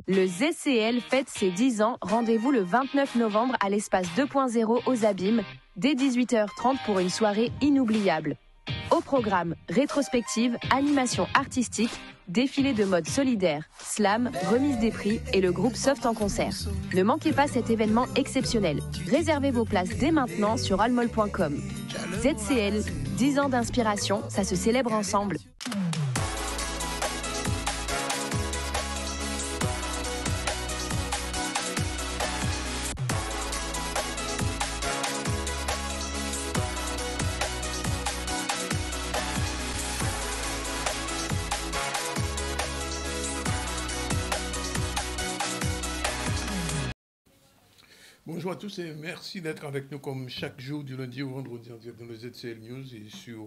Le ZCL fête ses 10 ans. Rendez-vous le 29 novembre à l'espace 2.0 aux Abîmes, dès 18h30 pour une soirée inoubliable. Au programme, rétrospective, animation artistique, défilé de mode solidaire, slam, remise des prix et le groupe Soft en concert. Ne manquez pas cet événement exceptionnel. Réservez vos places dès maintenant sur almol.com. ZCL, 10 ans d'inspiration, ça se célèbre ensemble. Bonjour à tous et merci d'être avec nous comme chaque jour du lundi au vendredi en direct dans le ZCL News et sur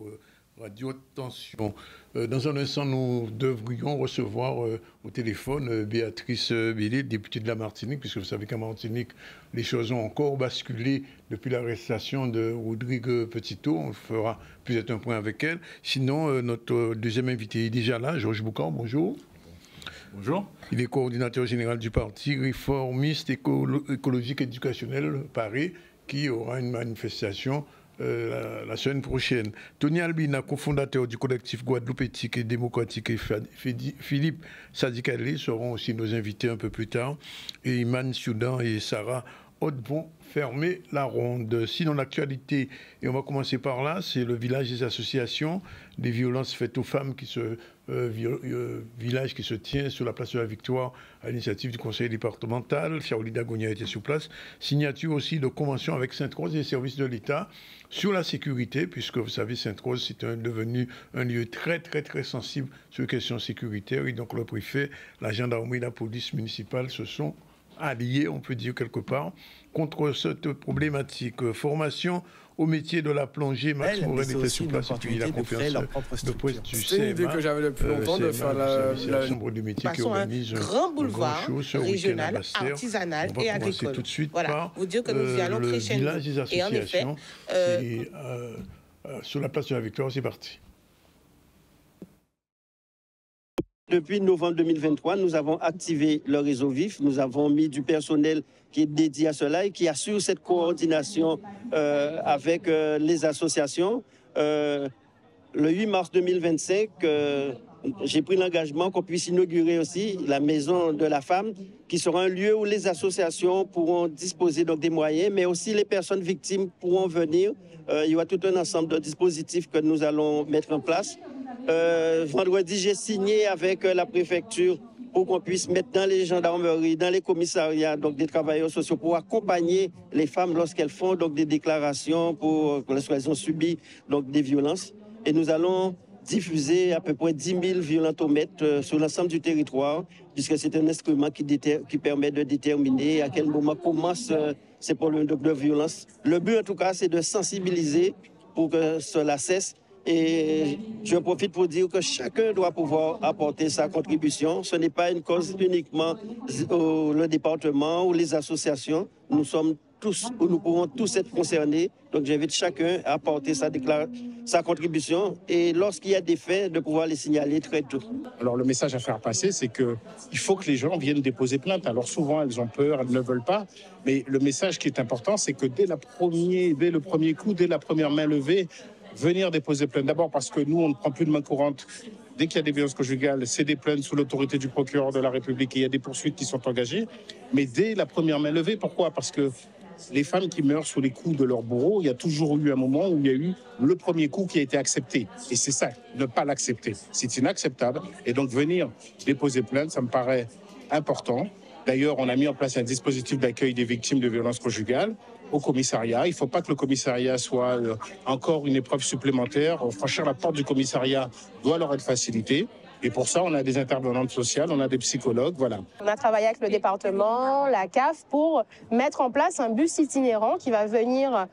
Radio Tension. Dans un instant, nous devrions recevoir au téléphone Béatrice Bélé, députée de la Martinique, puisque vous savez qu'en Martinique, les choses ont encore basculé depuis l'arrestation de Rodrigue Petito. On fera peut-être un point avec elle. Sinon, notre deuxième invité est déjà là, Georges Boucan, bonjour. Bonjour. Il est coordinateur général du parti réformiste écologique éducationnel Paris, qui aura une manifestation la semaine prochaine. Tony Albina, cofondateur du collectif Guadeloupe éthique et démocratique, et Philippe Sadikale seront aussi nos invités un peu plus tard. Et Iman Soudan et Sarah Haute vont fermer la ronde. Sinon, l'actualité, et on va commencer par là, c'est le village des associations des violences faites aux femmes qui se village qui se tient sur la place de la Victoire à l'initiative du conseil départemental. Charlie Dagonia était sur place. Signature aussi de convention avec Sainte-Rose et les services de l'État sur la sécurité, puisque vous savez, Sainte-Rose, c'est devenu un lieu très, très, très sensible sur les questions sécuritaires. Et donc, le préfet, la gendarmerie et la police municipale se sont alliés, on peut dire quelque part, contre cette problématique. Formation au métier de la plongée. Max Morel était sur place et puis il a confiance de presse du CMA. C'est une idée que j'avais depuis longtemps de faire la chambre du métier qui organise un grand boulevard régional, artisanal et agricole. Tout de suite voilà, vous dire que nous y allons crescendo. Et en effet, sur la place de la Victoire, c'est parti. Depuis novembre 2023, nous avons activé le réseau VIF. Nous avons mis du personnel qui est dédié à cela et qui assure cette coordination avec les associations. Le 8 mars 2025, j'ai pris l'engagement qu'on puisse inaugurer aussi la Maison de la Femme, qui sera un lieu où les associations pourront disposer donc des moyens, mais aussi les personnes victimes pourront venir. Il y aura tout un ensemble de dispositifs que nous allons mettre en place. Vendredi, j'ai signé avec la préfecture pour qu'on puisse mettre dans les gendarmeries, dans les commissariats, donc des travailleurs sociaux pour accompagner les femmes lorsqu'elles font donc des déclarations lorsqu'elles ont subi donc des violences. Et nous allons diffuser à peu près 10 000 violentomètres sur l'ensemble du territoire, puisque c'est un instrument qui permet de déterminer à quel moment commencent ces problèmes de violence. Le but, en tout cas, c'est de sensibiliser pour que cela cesse. Et je profite pour dire que chacun doit pouvoir apporter sa contribution. Ce n'est pas une cause uniquement le département ou les associations. Nous sommes tous, ou nous pourrons tous être concernés. Donc j'invite chacun à apporter sa contribution et lorsqu'il y a des faits, de pouvoir les signaler très tôt. Alors le message à faire passer, c'est qu'il faut que les gens viennent déposer plainte. Alors souvent, elles ont peur, elles ne veulent pas. Mais le message qui est important, c'est que dès le premier coup, dès la première main levée, venir déposer plainte. D'abord parce que nous, on ne prend plus de main courante. Dès qu'il y a des violences conjugales, c'est des plaintes sous l'autorité du procureur de la République et il y a des poursuites qui sont engagées. Mais dès la première main levée, pourquoi ? Parce que les femmes qui meurent sous les coups de leur bourreau, il y a toujours eu un moment où il y a eu le premier coup qui a été accepté. Et c'est ça, ne pas l'accepter. C'est inacceptable. Et donc venir déposer plainte, ça me paraît important. D'ailleurs, on a mis en place un dispositif d'accueil des victimes de violences conjugales au commissariat. Il ne faut pas que le commissariat soit encore une épreuve supplémentaire. Franchir la porte du commissariat doit leur être facilité. Et pour ça, on a des intervenantes sociales, on a des psychologues, voilà. On a travaillé avec le département, la CAF, pour mettre en place un bus itinérant qui va venir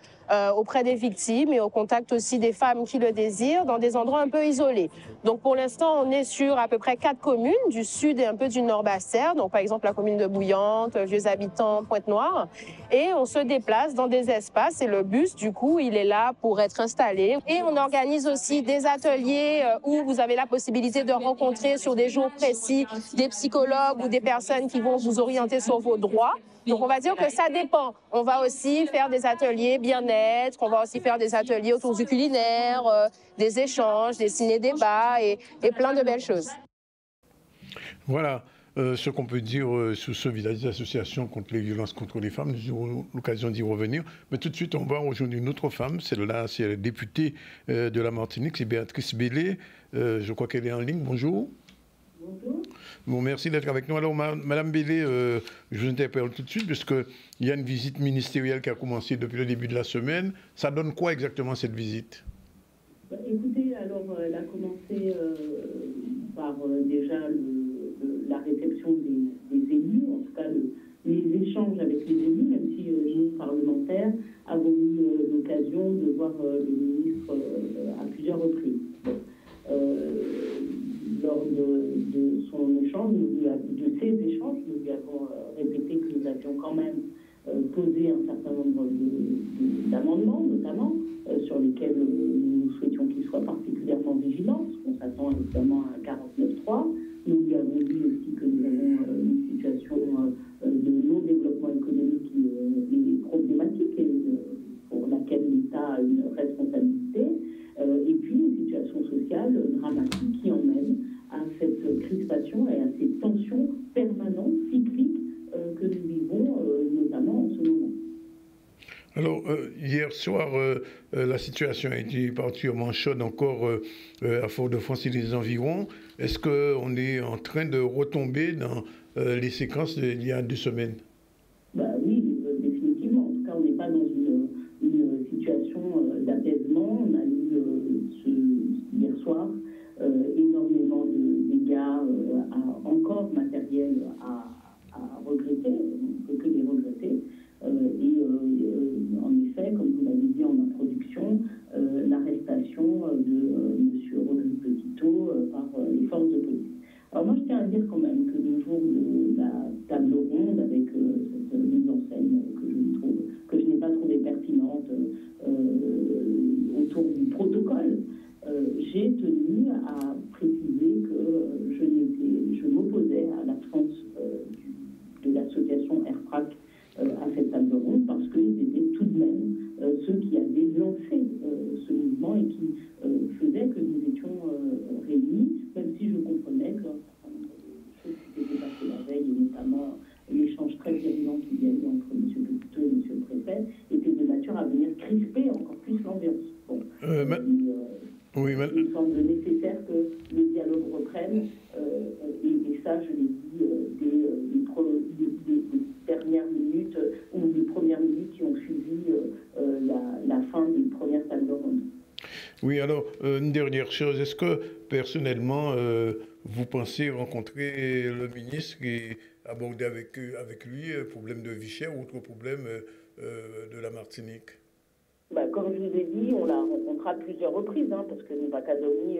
auprès des victimes et au contact aussi des femmes qui le désirent dans des endroits un peu isolés. Donc pour l'instant, on est sur à peu près 4 communes du sud et un peu du nord Basse-Terre. Donc par exemple la commune de Bouillante, Vieux-Habitants, Pointe-Noire. Et on se déplace dans des espaces et le bus, du coup, il est là pour être installé. Et on organise aussi des ateliers où vous avez la possibilité de rencontrer sur des jours précis des psychologues ou des personnes qui vont vous orienter sur vos droits. Donc on va dire que ça dépend. On va aussi faire des ateliers bien-être, on va aussi faire des ateliers autour du culinaire, des échanges, des ciné-débats et plein de belles choses. Voilà ce qu'on peut dire sur ce village d'association contre les violences contre les femmes. Nous aurons l'occasion d'y revenir. Mais tout de suite, on va rejoindre une autre femme. Celle-là, c'est la députée de la Martinique, c'est Béatrice Bellé. Je crois qu'elle est en ligne. Bonjour. Bonjour. Bon, merci d'être avec nous. Alors, Madame Bellé, je vous interpelle tout de suite, puisqu'il y a une visite ministérielle qui a commencé depuis le début de la semaine. Ça donne quoi exactement cette visite? Écoutez, alors, elle a commencé par déjà la réception des élus, en tout cas les échanges avec les élus, même si nous, parlementaires, avons eu l'occasion de voir le ministre à plusieurs reprises. Lors de son échange, de ces échanges, nous lui avons répété que nous avions quand même posé un certain nombre d'amendements, notamment, sur lesquels nous souhaitions qu'il soit particulièrement vigilant, parce qu'on s'attend évidemment à un 49.3. Nous lui avons dit aussi que nous avons une situation de non-développement économique qui est problématique et pour laquelle l'État a une responsabilité, et puis une situation sociale dramatique qui emmène à cette crispation et à ces tensions permanentes, cycliques, que nous vivons notamment en ce moment. Alors, hier soir, la situation a été particulièrement chaude encore à Fort-de-France et les environs. Est-ce qu'on est en train de retomber dans les séquences d'il y a 2 semaines? Oui, définitivement. En tout cas, on n'est pas dans une situation d'apaisement. On a eu hier soir énormément de dégâts encore matériels à regretter. On ne peut que les regretter. En effet, comme vous l'avez dit en introduction, l'arrestation de M. Rodrigue Petitot par les forces de police. Alors moi, je tiens à dire quand même que le jour de la table ronde avec cette mise en scène que je n'ai pas trouvé pertinente autour du protocole, j'ai tenu à préciser que je m'opposais à l'absence de l'association AirTrack à cette table ronde parce qu'ils étaient tout de même ceux qui avaient lancé ce mouvement et qui faisaient que nous étions réunis, même si je comprenais que certain nombre de choses qui s'étaient passées la veille, et notamment l'échange très virulent qu'il y a eu entre M. Petitot et M. le préfet, était de nature à venir crisper encore plus l'ambiance. Bon. Il me semble nécessaire que le dialogue reprenne, et ça, je l'ai dit des dernières minutes ou les premières minutes qui ont suivi la fin des premières tables de ronde. Oui, alors, une dernière chose, est-ce que personnellement, vous pensez rencontrer le ministre et aborder avec lui le problème de vie chère ou autre problème de la Martinique? Comme je vous ai dit, on l'a rencontré à plusieurs reprises, parce que nous pas dormi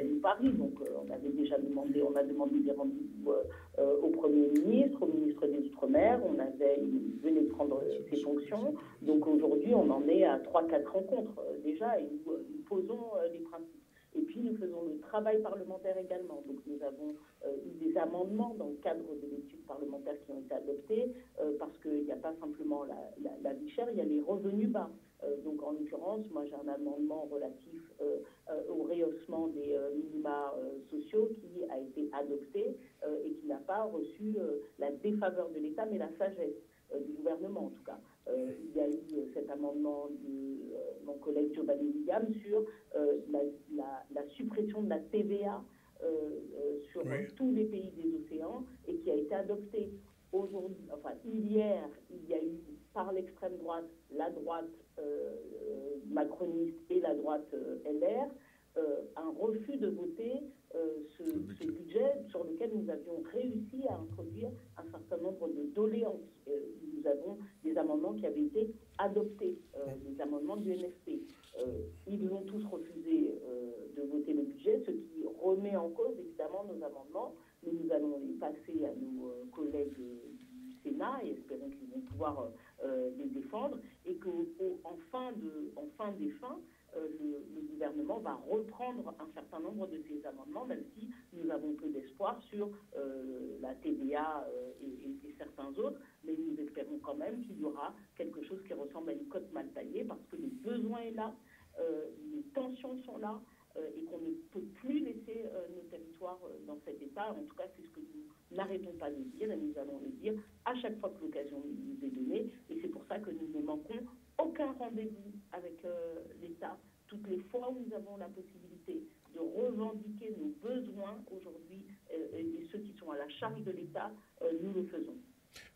ni Paris. Donc, on a demandé des rendez-vous au Premier ministre, au ministre des Outre-mer. Il venait de prendre ses fonctions. Donc, aujourd'hui, on en est à 3-4 rencontres déjà et nous posons les principes. Et puis, nous faisons le travail parlementaire également. Donc, nous avons eu des amendements dans le cadre de l'étude parlementaire qui ont été adoptés, parce qu'il n'y a pas simplement la vie chère, il y a les revenus bas. Donc, en l'occurrence, moi, j'ai un amendement relatif au rehaussement des minima sociaux qui a été adopté et qui n'a pas reçu la défaveur de l'État, mais la sagesse du gouvernement, en tout cas. Il y a eu cet amendement de mon collègue Giovanni Williams sur la suppression de la TVA sur tous les pays des océans et qui a été adopté aujourd'hui. Hier, il y a eu par l'extrême droite, la droite macroniste et la droite LR, un refus de voter ce budget sur lequel nous avions réussi à introduire un certain nombre de doléances. Nous avons des amendements qui avaient été adoptés, des amendements nos amendements, mais nous allons les passer à nos collègues du Sénat et espérons qu'ils vont pouvoir les défendre et qu'en fin des fins, le gouvernement va reprendre un certain nombre de ces amendements, même si nous avons peu d'espoir sur la TVA et certains autres, mais nous espérons quand même qu'il y aura quelque chose qui ressemble à une cote mal taillée, parce que le besoin est là, les tensions sont là, et qu'on ne peut plus laisser nos territoires dans cet état. En tout cas, c'est ce que nous n'arrêtons pas de dire, et nous allons le dire à chaque fois que l'occasion nous est donnée, et c'est pour ça que nous ne manquons aucun rendez-vous avec l'État. Toutes les fois où nous avons la possibilité de revendiquer nos besoins aujourd'hui et ceux qui sont à la charge de l'État, nous le faisons.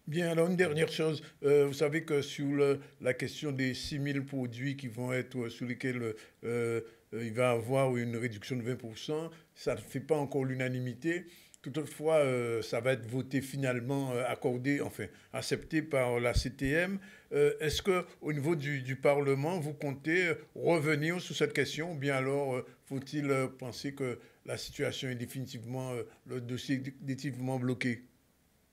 Bien, alors une dernière chose, vous savez que sur la question des 6 000 produits qui vont être sur lesquels il va y avoir une réduction de 20%, ça ne fait pas encore l'unanimité. Toutefois, ça va être voté finalement, accepté par la CTM. Est-ce qu'au niveau du Parlement, vous comptez revenir sur cette question, ou bien alors faut-il penser que la situation est définitivement, le dossier est définitivement bloqué?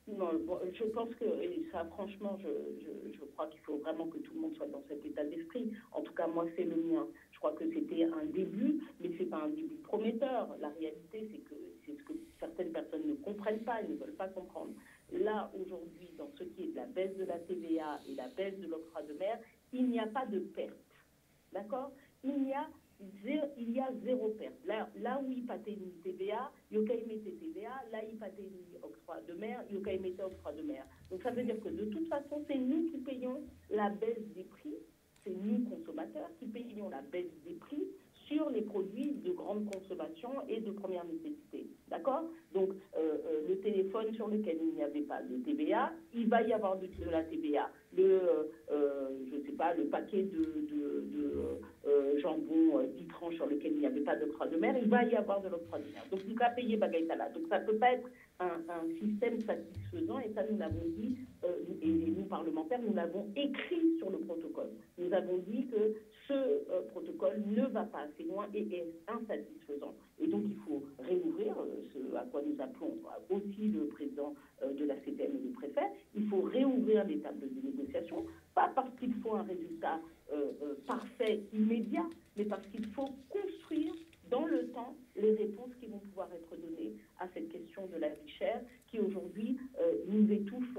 Non, bon, je pense que ça, franchement, je crois qu'il faut vraiment que tout le monde soit dans cet état d'esprit. En tout cas, moi, c'est le mien. Je crois que c'était un début, mais ce n'est pas un début prometteur. La réalité, c'est ce que certaines personnes ne comprennent pas et ne veulent pas comprendre. Là, aujourd'hui, dans ce qui est de la baisse de la TVA et la baisse de l'octroi de mer, il n'y a pas de perte. D'accord ? Il y a zéro perte. Là où il pâtait une TVA, il y a TVA. Là, il pâtait une octroi de mer, il y a octroi de mer. Donc, ça veut dire que de toute façon, c'est nous qui payons la baisse des prix. C'est nous, consommateurs, qui payons la baisse des prix sur les produits de grande consommation et de première nécessité. D'accord ? Donc, le téléphone sur lequel il n'y avait pas de TVA, il va y avoir de la TVA. Le paquet de jambon 10 tranches sur lequel il n'y avait pas d'octroi de mer, il va y avoir de l'octroi de mer. Donc, nous avons payé Bagaïtala. Donc, ça ne peut pas être un système satisfaisant, et ça, nous l'avons dit, et nous, parlementaires, nous l'avons écrit sur le protocole. Nous avons dit que ce protocole ne va pas assez loin et est insatisfaisant. Et donc, il faut réouvrir, ce à quoi nous appelons aussi le président de la CTM et le préfet, il faut réouvrir les tables de négociation, pas parce qu'il faut un résultat parfait, immédiat, mais parce qu'il faut construire dans le temps les réponses qui vont pouvoir être données à cette question de la vie chère qui aujourd'hui nous étouffe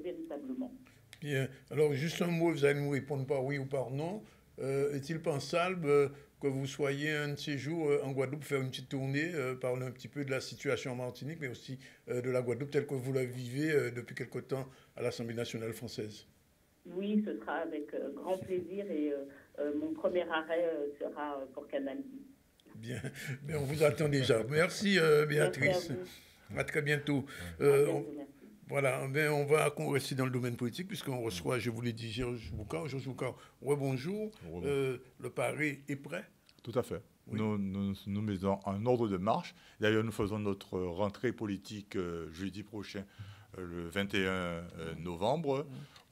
véritablement. Bien. Alors, juste un mot, vous allez nous répondre par oui ou par non. Est-il pensable que vous soyez un de ces jours en Guadeloupe, faire une petite tournée, parler un petit peu de la situation en Martinique, mais aussi de la Guadeloupe telle que vous la vivez depuis quelque temps à l'Assemblée nationale française? Oui, ce sera avec grand plaisir et mon premier arrêt sera pour Canal. Bien, mais on vous attend déjà. Merci Béatrice. Merci à très bientôt. Voilà, on va rester dans le domaine politique puisqu'on reçoit, je vous l'ai dit, Georges Boucard. Georges Boucard, rebonjour. Le pari est prêt? Tout à fait. Oui. Nous mettons un ordre de marche. D'ailleurs, nous faisons notre rentrée politique jeudi prochain, le 21 novembre,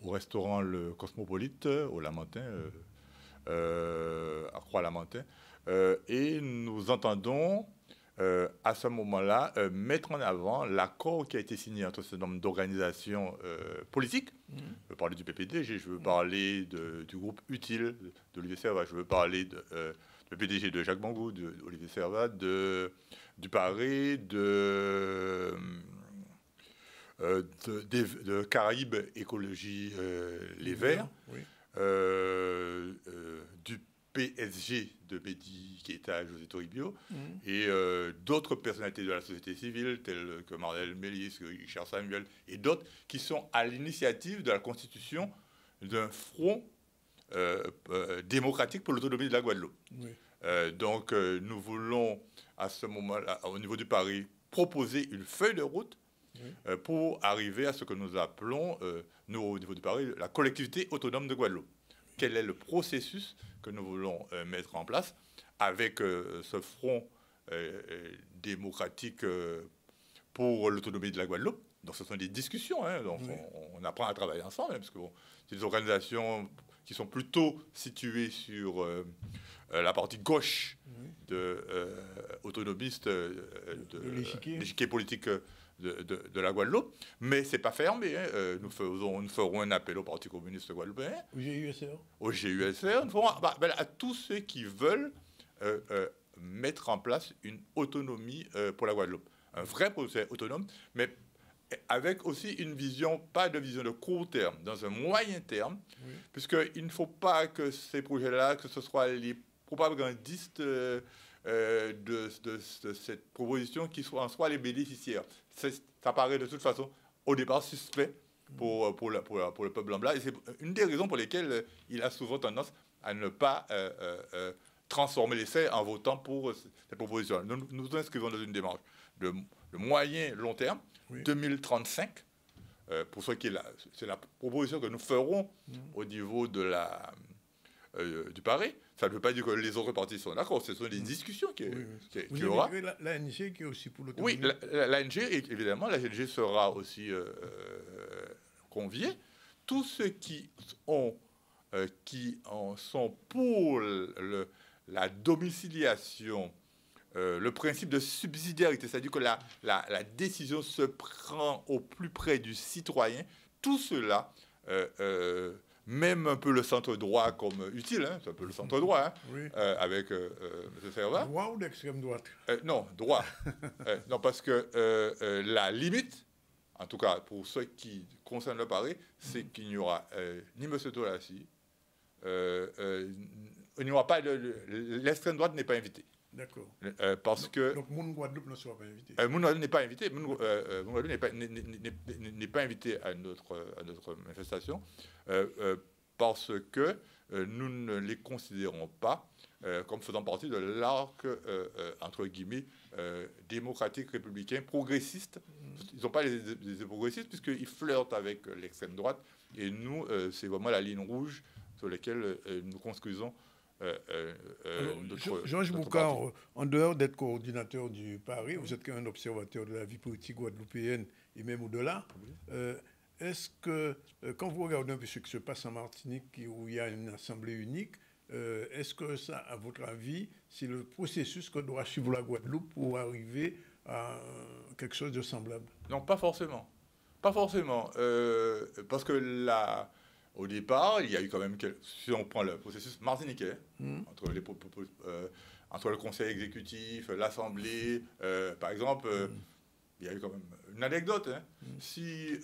au restaurant Le Cosmopolite, au Lamentin, à Croix-Lamentin. Et nous entendons à ce moment-là mettre en avant l'accord qui a été signé entre ce nombre d'organisations politiques. Je veux parler du PPDG, je veux parler du groupe Utile d'Olivier Servat, je veux parler du PDG de Jacques Bangou, d'Olivier Servat, du Paré, de Caraïbes Écologie Les Verts, oui. Du PSG de Bédi Keita, José Toribio, et d'autres personnalités de la société civile, telles que Marcel Mélis, Richard Samuel, et d'autres, qui sont à l'initiative de la constitution d'un front démocratique pour l'autonomie de la Guadeloupe. Oui. Donc, nous voulons, à ce moment-là, au niveau du Paris, proposer une feuille de route pour arriver à ce que nous appelons, nous, au niveau du Paris, la collectivité autonome de Guadeloupe. Quel est le processus que nous voulons mettre en place avec ce front démocratique pour l'autonomie de la Guadeloupe. Donc ce sont des discussions, hein, donc on apprend à travailler ensemble, hein, parce que c'est des organisations qui sont plutôt situées sur la partie gauche autonomiste de l'échiquier politique de la Guadeloupe, mais ce n'est pas fermé. Hein. Nous ferons un appel au Parti communiste guadeloupéen, au GUSR, à tous ceux qui veulent mettre en place une autonomie pour la Guadeloupe. Un vrai projet autonome, mais avec aussi une vision, pas de vision de court terme, dans un moyen terme, puisqu'il ne faut pas que ces projets-là, que ce soit les propagandistes de cette proposition qui soient en soi les bénéficiaires. Ça paraît de toute façon, au départ, suspect pour le peuple blanc. Et c'est une des raisons pour lesquelles il a souvent tendance à ne pas transformer l'essai en votant pour cette proposition. Nous nous inscrivons dans une démarche de moyen long terme, 2035, pour ce qui est c'est la proposition que nous ferons au niveau de du Paris. Ça ne veut pas dire que les autres partis sont d'accord, ce sont des discussions qu'il y aura. L'ANG qui est aussi pour l'autonomie. Oui, l'ANG, évidemment, l'ANG sera aussi conviée. Tous ceux qui sont pour la domiciliation, le principe de subsidiarité, c'est-à-dire que la décision se prend au plus près du citoyen, tout cela, même un peu le centre-droit comme utile, hein, c'est un peu le centre-droit, hein, avec M. Servat. Droit ou d'extrême droite? Non, droit. Non, parce que la limite, en tout cas pour ce qui concerne le Paris, c'est qu'il n'y aura ni M. Tolassi, il n'y aura pas l'extrême droite n'est pas invitée. D'accord. Parce que donc Moun Guadeloupe ne sera pas invité. Moun Guadeloupe n'est pas invité. Moun Guadeloupe n'est pas invité à notre manifestation parce que nous ne les considérons pas comme faisant partie de l'arc entre guillemets démocratique, républicain, progressiste. Ils n'ont pas les progressistes puisqu'ils flirtent avec l'extrême droite et nous c'est vraiment la ligne rouge sur laquelle nous construisons. Georges Boucard, en dehors d'être coordinateur du Paris, vous êtes un observateur de la vie politique guadeloupéenne et même au-delà. Est-ce que, quand vous regardez un peu ce qui se passe en Martinique, où il y a une assemblée unique, est-ce que ça, à votre avis, c'est le processus que doit suivre la Guadeloupe pour arriver à quelque chose de semblable? Non, pas forcément. Pas forcément. Parce que au départ, il y a eu quand même, si on prend le processus martiniquais, entre le conseil exécutif, l'Assemblée, par exemple, il y a eu quand même une anecdote. Hein. Si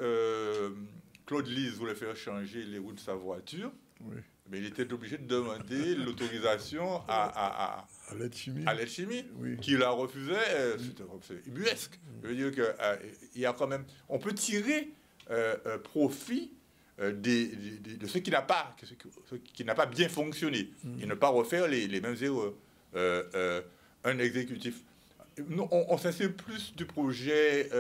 Claude Lise voulait faire changer les roues de sa voiture, mais il était obligé de demander l'autorisation à l'aide chimie, qui la refusait. C'est ubuesque. Je veux dire qu'il y a quand même... On peut tirer profit de ce qui n'a pas bien fonctionné et ne pas refaire les mêmes erreurs. Un exécutif. Nous, on s'inspire plus du projet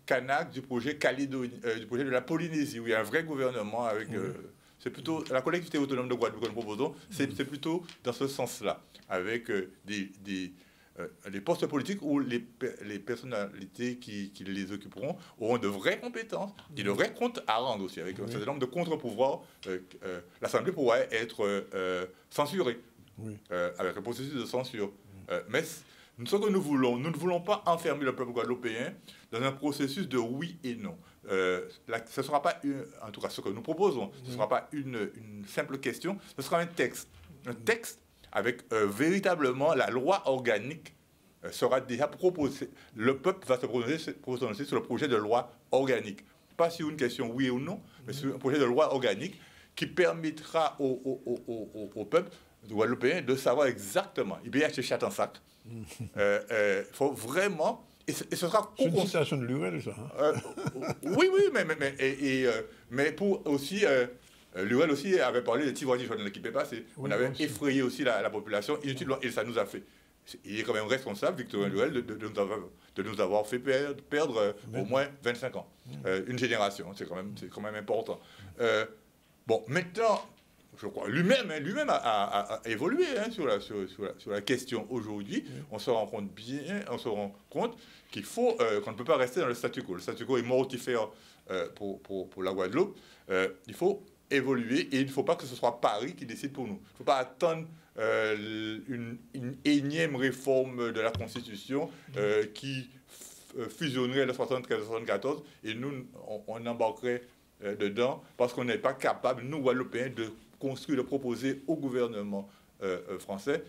Canac, du projet Calédonie, du projet de la Polynésie, où il y a un vrai gouvernement avec... c'est plutôt la collectivité autonome de Guadeloupe que nous proposons, c'est plutôt dans ce sens-là, avec des postes politiques où les personnalités qui les occuperont auront de vraies compétences et de vrais comptes à rendre aussi, avec un certain nombre de contre-pouvoirs. L'Assemblée pourrait être censurée, avec un processus de censure. Mais ce que nous ne voulons pas enfermer le peuple guadeloupéen dans un processus de oui et non. Ce ne sera pas, en tout cas ce que nous proposons, ce ne sera pas une simple question, ce sera un texte. Un texte avec véritablement la loi organique sera déjà proposée. Le peuple va se prononcer sur le projet de loi organique. Pas sur une question oui ou non, mais sur un projet de loi organique qui permettra au peuple guadeloupéen de savoir exactement. Il peut y acheter chat en sac. Il faut vraiment... Et ce sera... C'est une citation de Lurel, ça. Hein? Oui, mais pour aussi... Lurel aussi avait parlé de Tivoli, je ne l'équipais pas. On avait effrayé aussi la population inutilement, et ça nous a fait. Il est quand même responsable, Victorien Lurel, de nous avoir fait perdre au moins 25 ans. Une génération, c'est quand même important. Bon, maintenant, je crois, lui-même a évolué sur la question aujourd'hui. On se rend compte qu'il faut, qu'on ne peut pas rester dans le statu quo. Le statu quo est mortifère pour la Guadeloupe. Il faut évoluer et il ne faut pas que ce soit Paris qui décide pour nous. Il ne faut pas attendre une énième réforme de la Constitution qui fusionnerait le 73-74 et nous, on embarquerait dedans parce qu'on n'est pas capable, nous, Guadeloupéens, de construire, de proposer au gouvernement français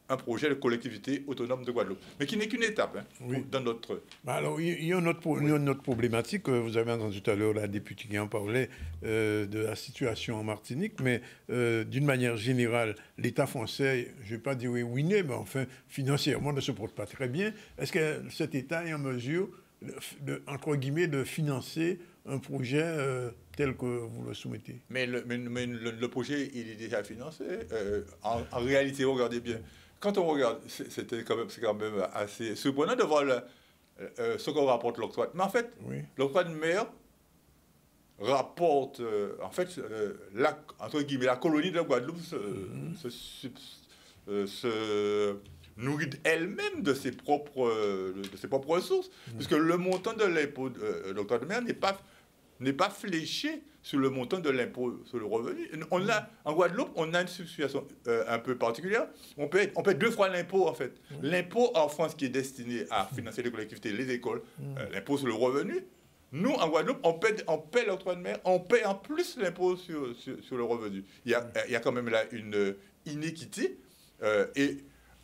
un projet de collectivité autonome de Guadeloupe, mais qui n'est qu'une étape dans notre... Alors, il y a une autre problématique. Vous avez entendu tout à l'heure la députée qui en parlait de la situation en Martinique, mais d'une manière générale, l'État français, je ne vais pas dire ruiné, mais enfin, financièrement, ne se porte pas très bien. Est-ce que cet État est en mesure, entre guillemets, de financer un projet tel que vous le soumettez? Mais le projet, il est déjà financé. En réalité, regardez bien. Quand on regarde, c'est quand même assez surprenant de voir ce qu'on rapporte l'octroi. Mais en fait, l'octroi de mer rapporte, entre guillemets, la colonie de Guadeloupe se nourrit elle-même de ses propres ressources, puisque le montant de l'impôt de l'octroi de mer n'est pas fléché sur le montant de l'impôt sur le revenu. En Guadeloupe, on a une situation un peu particulière. On paie 2 fois l'impôt, en fait. L'impôt en France qui est destiné à financer les collectivités, les écoles, l'impôt sur le revenu. Nous, en Guadeloupe, on paie l'octroi de mer, on paie en plus l'impôt sur le revenu. Il y a quand même là une inéquité.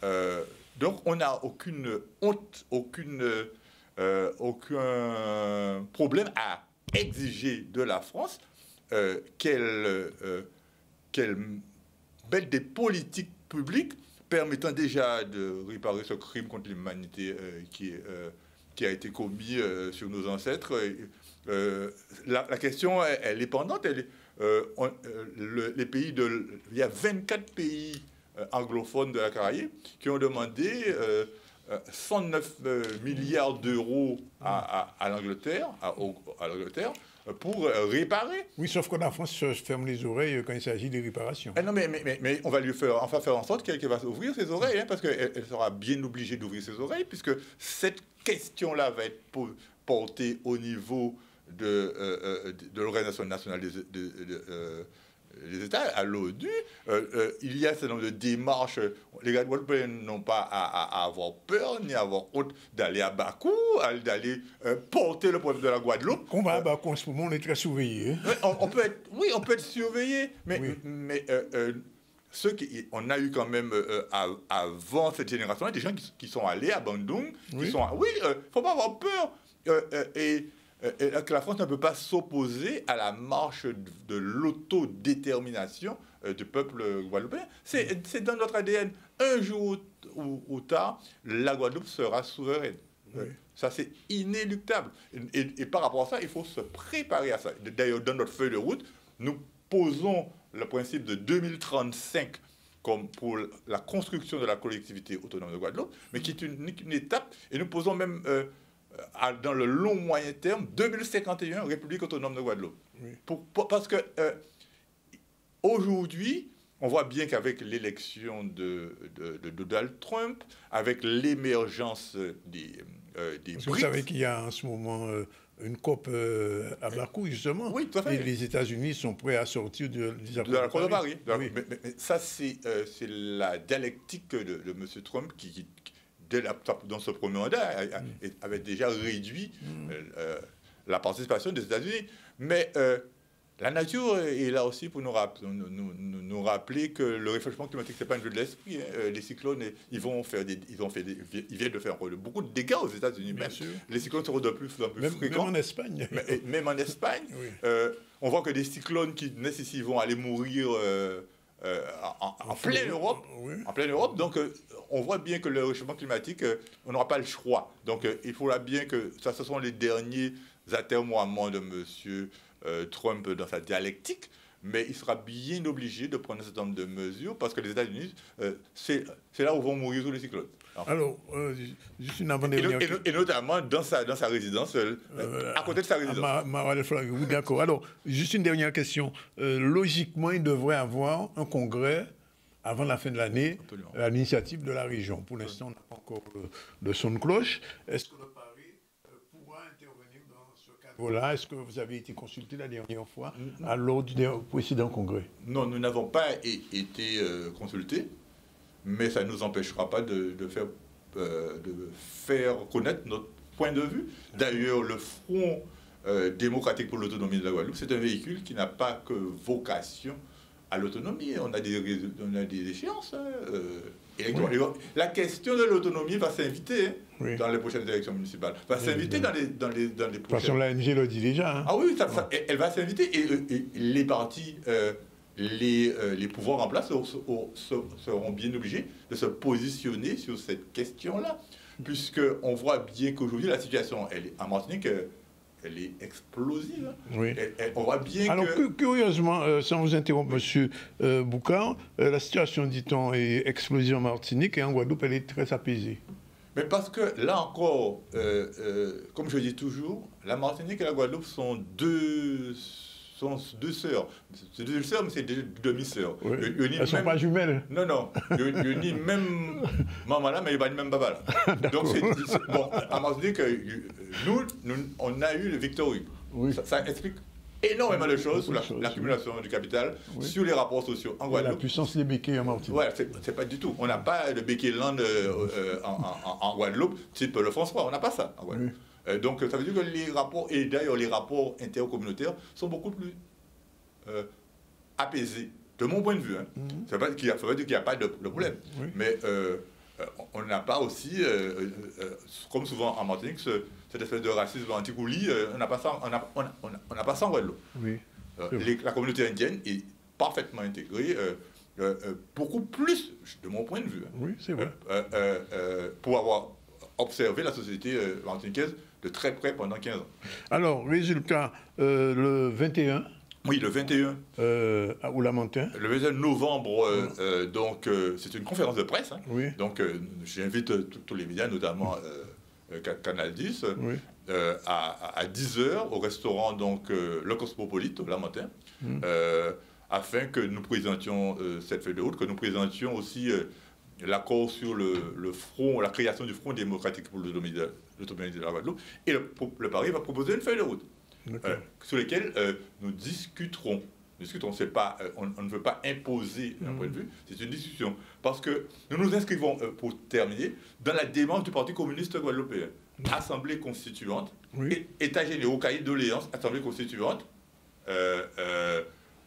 Donc, on n'a aucune honte, aucun problème à exiger de la France qu'elle mette des politiques publiques permettant déjà de réparer ce crime contre l'humanité qui a été commis sur nos ancêtres. La question, elle est pendante. Il y a 24 pays anglophones de la Caraïbe qui ont demandé 109 milliards d'euros à l'Angleterre, pour réparer. Oui, sauf que la France se ferme les oreilles quand il s'agit de réparation. Non, mais on va faire en sorte qu'elle va ouvrir ses oreilles, parce qu'elle sera bien obligée d'ouvrir ses oreilles, puisque cette question-là va être portée au niveau de l'Organisation nationale des États, à l'ONU. Il y a un certain nombre de démarches. Les Guadeloupéens n'ont pas à avoir peur ni à avoir honte d'aller à Bakou, d'aller porter le problème de la Guadeloupe. On va à Bakou en ce moment, on est très surveillés. On peut être surveillé, mais on a eu quand même avant cette génération des gens qui sont allés à Bandung, faut pas avoir peur. Et que la France ne peut pas s'opposer à la marche de l'autodétermination du peuple guadeloupéen. C'est dans notre ADN. Un jour ou tard, la Guadeloupe sera souveraine. Ça, c'est inéluctable. Et par rapport à ça, il faut se préparer à ça. D'ailleurs, dans notre feuille de route, nous posons le principe de 2035 comme pour la construction de la collectivité autonome de Guadeloupe, mais qui est une étape. Et nous posons même... dans le long moyen terme, 2051, République autonome de Guadeloupe. Parce que aujourd'hui, on voit bien qu'avec l'élection de Donald Trump, avec l'émergence des BRICS... Vous savez qu'il y a en ce moment une COP à Bakou, justement. Oui, tout à fait. Et les États-Unis sont prêts à sortir de l'accord de Paris. Mais ça, c'est la dialectique de M. Trump qui dans ce premier mandat, avait déjà réduit la participation des États-Unis. Mais la nature est là aussi pour nous rappeler que le réchauffement climatique, ce n'est pas un jeu de l'esprit. Les cyclones, ils viennent de faire beaucoup de dégâts aux États-Unis. Les cyclones seront de plus en plus fréquents. Même en Espagne. Même en Espagne. On voit que des cyclones qui nécessitent vont aller mourir... en pleine Europe. En pleine Europe. Donc, on voit bien que le réchauffement climatique, on n'aura pas le choix. Donc, il faudra bien que ce sont les derniers atermoiements de M. Trump dans sa dialectique, mais il sera bien obligé de prendre un certain nombre de mesures parce que les États-Unis, c'est là où vont mourir tous les cyclones. Alors, juste une avant-dernière... Et notamment dans sa résidence, à côté de sa résidence. Oui, d'accord. Alors, juste une dernière question. Logiquement, il devrait y avoir un congrès avant la fin de l'année à l'initiative de la région. Pour l'instant, on n'a pas encore de son de cloche. Est-ce que le Paris pourra intervenir dans ce cadre Voilà, est-ce que vous avez été consulté la dernière fois à lors du précédent congrès? Non, nous n'avons pas été consultés, mais ça ne nous empêchera pas de faire connaître notre point de vue. D'ailleurs, le Front démocratique pour l'autonomie de la Guadeloupe, c'est un véhicule qui n'a pas que vocation à l'autonomie. On a des échéances électorales. La question de l'autonomie va s'inviter dans les prochaines élections municipales. Va s'inviter dans les prochaines... De toute façon, l'ANG le dit déjà. Ah oui, elle va s'inviter et les partis, les pouvoirs en place seront bien obligés de se positionner sur cette question-là. Puisqu'on voit bien qu'aujourd'hui, la situation en Martinique... elle est explosive. Oui. On voit bien alors, curieusement, sans vous interrompre, M. Boucard, la situation, dit-on, est explosive en Martinique et en Guadeloupe, elle est très apaisée. Mais parce que, là encore, comme je dis toujours, la Martinique et la Guadeloupe sont deux sœurs. C'est deux sœurs, mais c'est des demi-sœurs. Oui. Elles ne sont pas jumelles. Non, non. Il n'y a même maman là, mais il n'y a pas même papa là. Donc, bon, en Martinique, nous, on a eu le Victor Hugo. Oui. Ça explique énormément de choses sur l'accumulation du capital, sur les rapports sociaux en Guadeloupe. La puissance des béquets en Martinique. Ouais, c'est pas du tout. On n'a pas de béquet land en Guadeloupe, type le François. On n'a pas ça en Guadeloupe. Donc, ça veut dire que les rapports, et d'ailleurs les rapports intercommunautaires, sont beaucoup plus apaisés, de mon point de vue. Hein. Ça veut dire qu'il n'y a pas de problème. Mais on n'a pas aussi, comme souvent en Martinique, cette espèce de racisme anti-coulis, on n'a pas ça en Guadeloupe. La communauté indienne est parfaitement intégrée, beaucoup plus, de mon point de vue. Oui, c'est vrai. Pour avoir observé la société martiniquaise de très près pendant 15 ans. Alors, résultat, le 21... Oui, le 21. À Oulamentin. Le 21 novembre, donc, c'est une conférence de presse. Hein. Oui. Donc, j'invite tous les médias, notamment Canal 10, à 10h au restaurant donc, Le Cosmopolite, Oulamentin, afin que nous présentions cette feuille de route, que nous présentions aussi l'accord sur le front, la création du Front démocratique pour l'autonomie de la Guadeloupe. Et le Paris va proposer une feuille de route. Sur lesquels nous discuterons. C'est pas, on ne veut pas imposer un point de vue, c'est une discussion. Parce que nous nous inscrivons, pour terminer, dans la démarche du Parti communiste guadeloupéen. Assemblée constituante, États généraux, cahier de doléances, Assemblée constituante.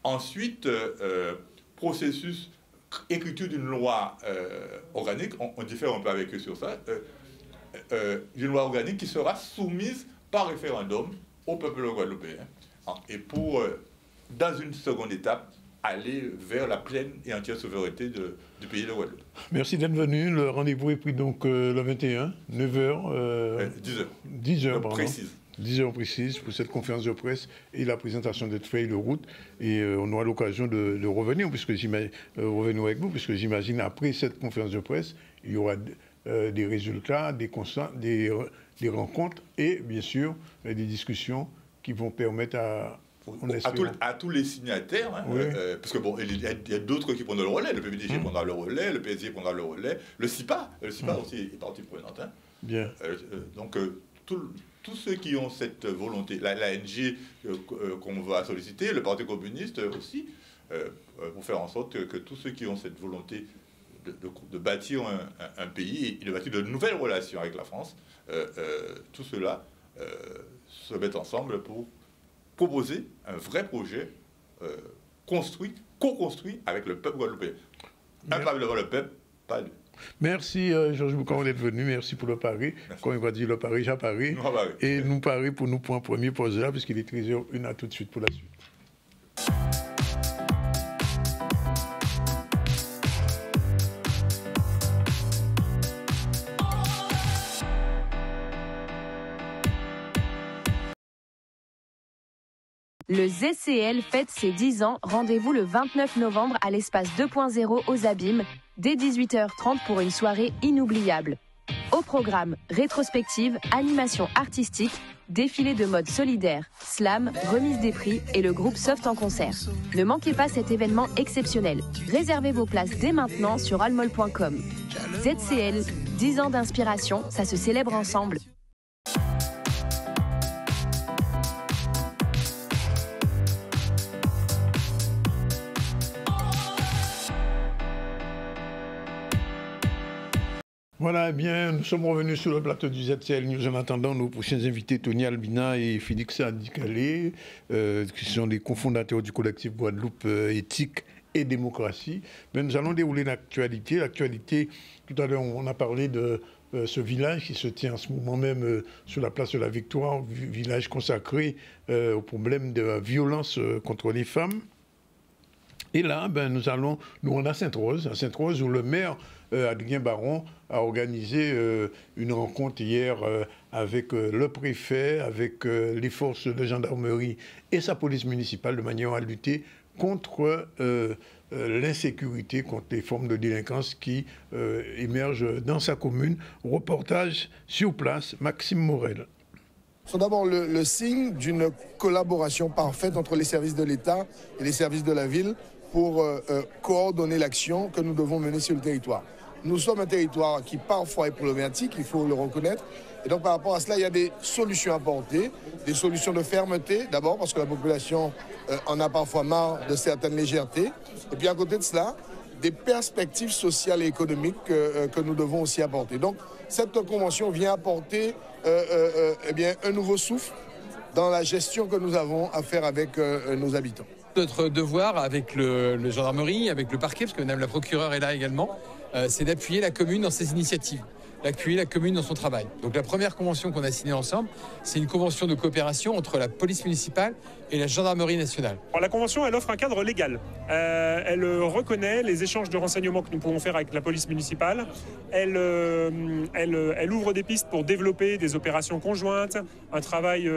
Ensuite, processus, écriture d'une loi organique, on diffère un peu avec eux sur ça, d'une loi organique qui sera soumise par référendum au peuple guadeloupéen. Et pour, dans une seconde étape, aller vers la pleine et entière souveraineté du pays de Guadeloupe. Merci d'être venu. Le rendez-vous est pris donc le 21, 9h. 10h. 10h, pardon. Précise. 10h précise pour cette conférence de presse et la présentation de cette feuille de route. Et on aura l'occasion de revenir, revenir avec vous, puisque j'imagine après cette conférence de presse, il y aura des résultats, des constats, des rencontres et bien sûr des discussions qui vont permettre à tous les signataires, hein, parce que bon, il y a d'autres qui prendront le relais, le PPDG prendra le relais, le PSG prendra le relais, le CIPA aussi est partie prenante. Hein. Bien. Donc tous ceux qui ont cette volonté, l'ANG qu'on va solliciter, le Parti communiste aussi, pour faire en sorte que tous ceux qui ont cette volonté de bâtir un pays et de bâtir de nouvelles relations avec la France, tout cela se mettent ensemble pour proposer un vrai projet co-construit avec le peuple guadeloupéen. Un peuple devant le peuple, pas deux. Merci Georges Boucard d'être venu, merci pour le pari. Comme il va dire le pari, j'ai pari. Et nous pari pour nous pour un premier pause là, puisqu'il est 13h01, à tout de suite pour la suite. Le ZCL fête ses 10 ans. Rendez-vous le 29 novembre à l'espace 2.0 aux Abîmes, dès 18h30 pour une soirée inoubliable. Au programme, rétrospective, animation artistique, défilé de mode solidaire, slam, remise des prix et le groupe Soft en concert. Ne manquez pas cet événement exceptionnel. Réservez vos places dès maintenant sur almol.com. ZCL, 10 ans d'inspiration, ça se célèbre ensemble. Voilà, eh bien, nous sommes revenus sur le plateau du ZCL News en attendant nos prochains invités, Tony Albina et Félix Adikale, qui sont les cofondateurs du collectif Guadeloupe Éthique et Démocratie. Mais nous allons dérouler l'actualité. L'actualité, tout à l'heure, on a parlé de ce village qui se tient en ce moment même sur la place de la Victoire, village consacré au problème de la violence contre les femmes. Et là, nous allons nous rendre à Sainte-Rose où le maire Adrien Baron a organisé une rencontre hier avec le préfet, avec les forces de gendarmerie et sa police municipale de manière à lutter contre l'insécurité, contre les formes de délinquance qui émergent dans sa commune. Reportage sur place, Maxime Morel. C'est d'abord le signe d'une collaboration parfaite entre les services de l'État et les services de la ville pour coordonner l'action que nous devons mener sur le territoire. Nous sommes un territoire qui parfois est problématique, il faut le reconnaître. Et donc par rapport à cela, il y a des solutions à apporter, des solutions de fermeté, d'abord parce que la population en a parfois marre de certaines légèretés. Et puis à côté de cela, des perspectives sociales et économiques que nous devons aussi apporter. Donc cette convention vient apporter un nouveau souffle dans la gestion que nous avons à faire avec nos habitants. Notre devoir avec le gendarmerie, avec le parquet, parce que Mme la procureure est là également, c'est d'appuyer la commune dans ses initiatives, d'appuyer la commune dans son travail. Donc la première convention qu'on a signée ensemble, c'est une convention de coopération entre la police municipale et la gendarmerie nationale. Alors, la convention, elle offre un cadre légal. Elle reconnaît les échanges de renseignements que nous pouvons faire avec la police municipale. Elle ouvre des pistes pour développer des opérations conjointes, un travail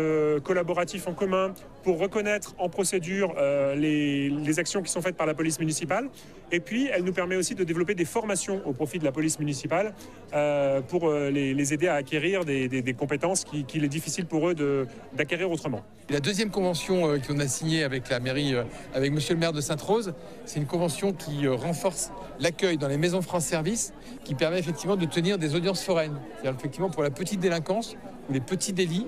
collaboratif en commun pour reconnaître en procédure les actions qui sont faites par la police municipale. Et puis, elle nous permet aussi de développer des formations au profit de la police municipale pour les aider à acquérir des compétences qu'il est difficile pour eux d'acquérir autrement. La deuxième convention qu'on a signée avec la mairie, avec monsieur le maire de Sainte-Rose, c'est une convention qui renforce l'accueil dans les maisons France Service, qui permet effectivement de tenir des audiences foraines. C'est-à-dire effectivement pour la petite délinquance ou les petits délits,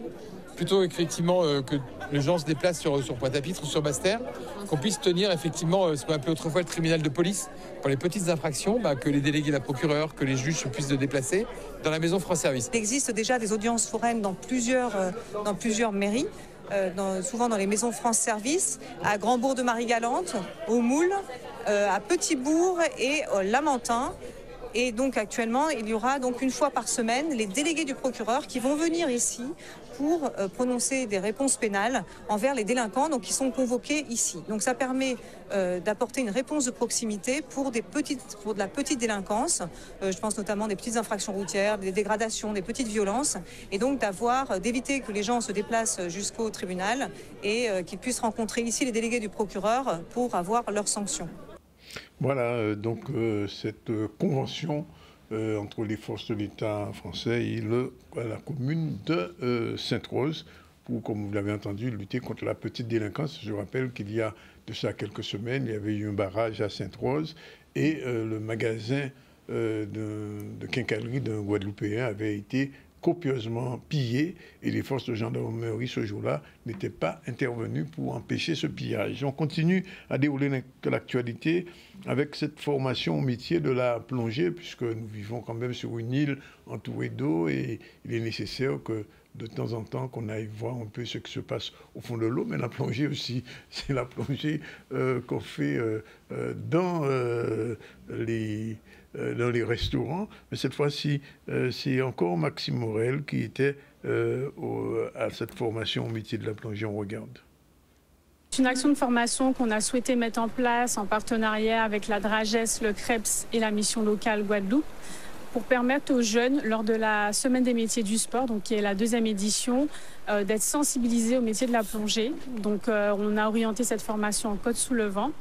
plutôt effectivement que les gens se déplacent sur Pointe-à-Pitre ou sur Basse-Terre, qu'on puisse tenir effectivement ce qu'on appelait autrefois le tribunal de police pour les petites infractions, que les délégués de la procureure, que les juges puissent se déplacer dans la maison France Service. Il existe déjà des audiences foraines dans plusieurs mairies. Souvent dans les maisons France Service, à Grand-Bourg de Marie-Galante, au Moule, à Petit-Bourg et au Lamentin. Et donc actuellement, il y aura donc une fois par semaine les délégués du procureur qui vont venir ici pour prononcer des réponses pénales envers les délinquants donc, qui sont convoqués ici. Donc ça permet d'apporter une réponse de proximité pour de la petite délinquance. Je pense notamment des petites infractions routières, des dégradations, des petites violences. Et donc d'éviter que les gens se déplacent jusqu'au tribunal et qu'ils puissent rencontrer ici les délégués du procureur pour avoir leurs sanctions. Voilà, donc cette convention entre les forces de l'État français et la commune de Sainte-Rose pour, comme vous l'avez entendu, lutter contre la petite délinquance. Je rappelle qu'il y a de ça quelques semaines, il y avait eu un barrage à Sainte-Rose et le magasin de quincaillerie d'un Guadeloupéen avait été copieusement pillé et les forces de gendarmerie ce jour-là n'étaient pas intervenues pour empêcher ce pillage. On continue à dérouler l'actualité avec cette formation au métier de la plongée puisque nous vivons quand même sur une île entourée d'eau et il est nécessaire que de temps en temps qu'on aille voir un peu ce qui se passe au fond de l'eau, mais la plongée aussi, c'est la plongée qu'on fait dans les restaurants. Mais cette fois-ci, c'est encore Maxime Morel qui était à cette formation au métier de la plongée. On regarde. C'est une action de formation qu'on a souhaité mettre en place en partenariat avec la DRAGES, le CREPS et la mission locale Guadeloupe pour permettre aux jeunes, lors de la Semaine des métiers du sport, donc qui est la 2e édition, d'être sensibilisés au métier de la plongée. Donc on a orienté cette formation en Côte-sous-le-Vent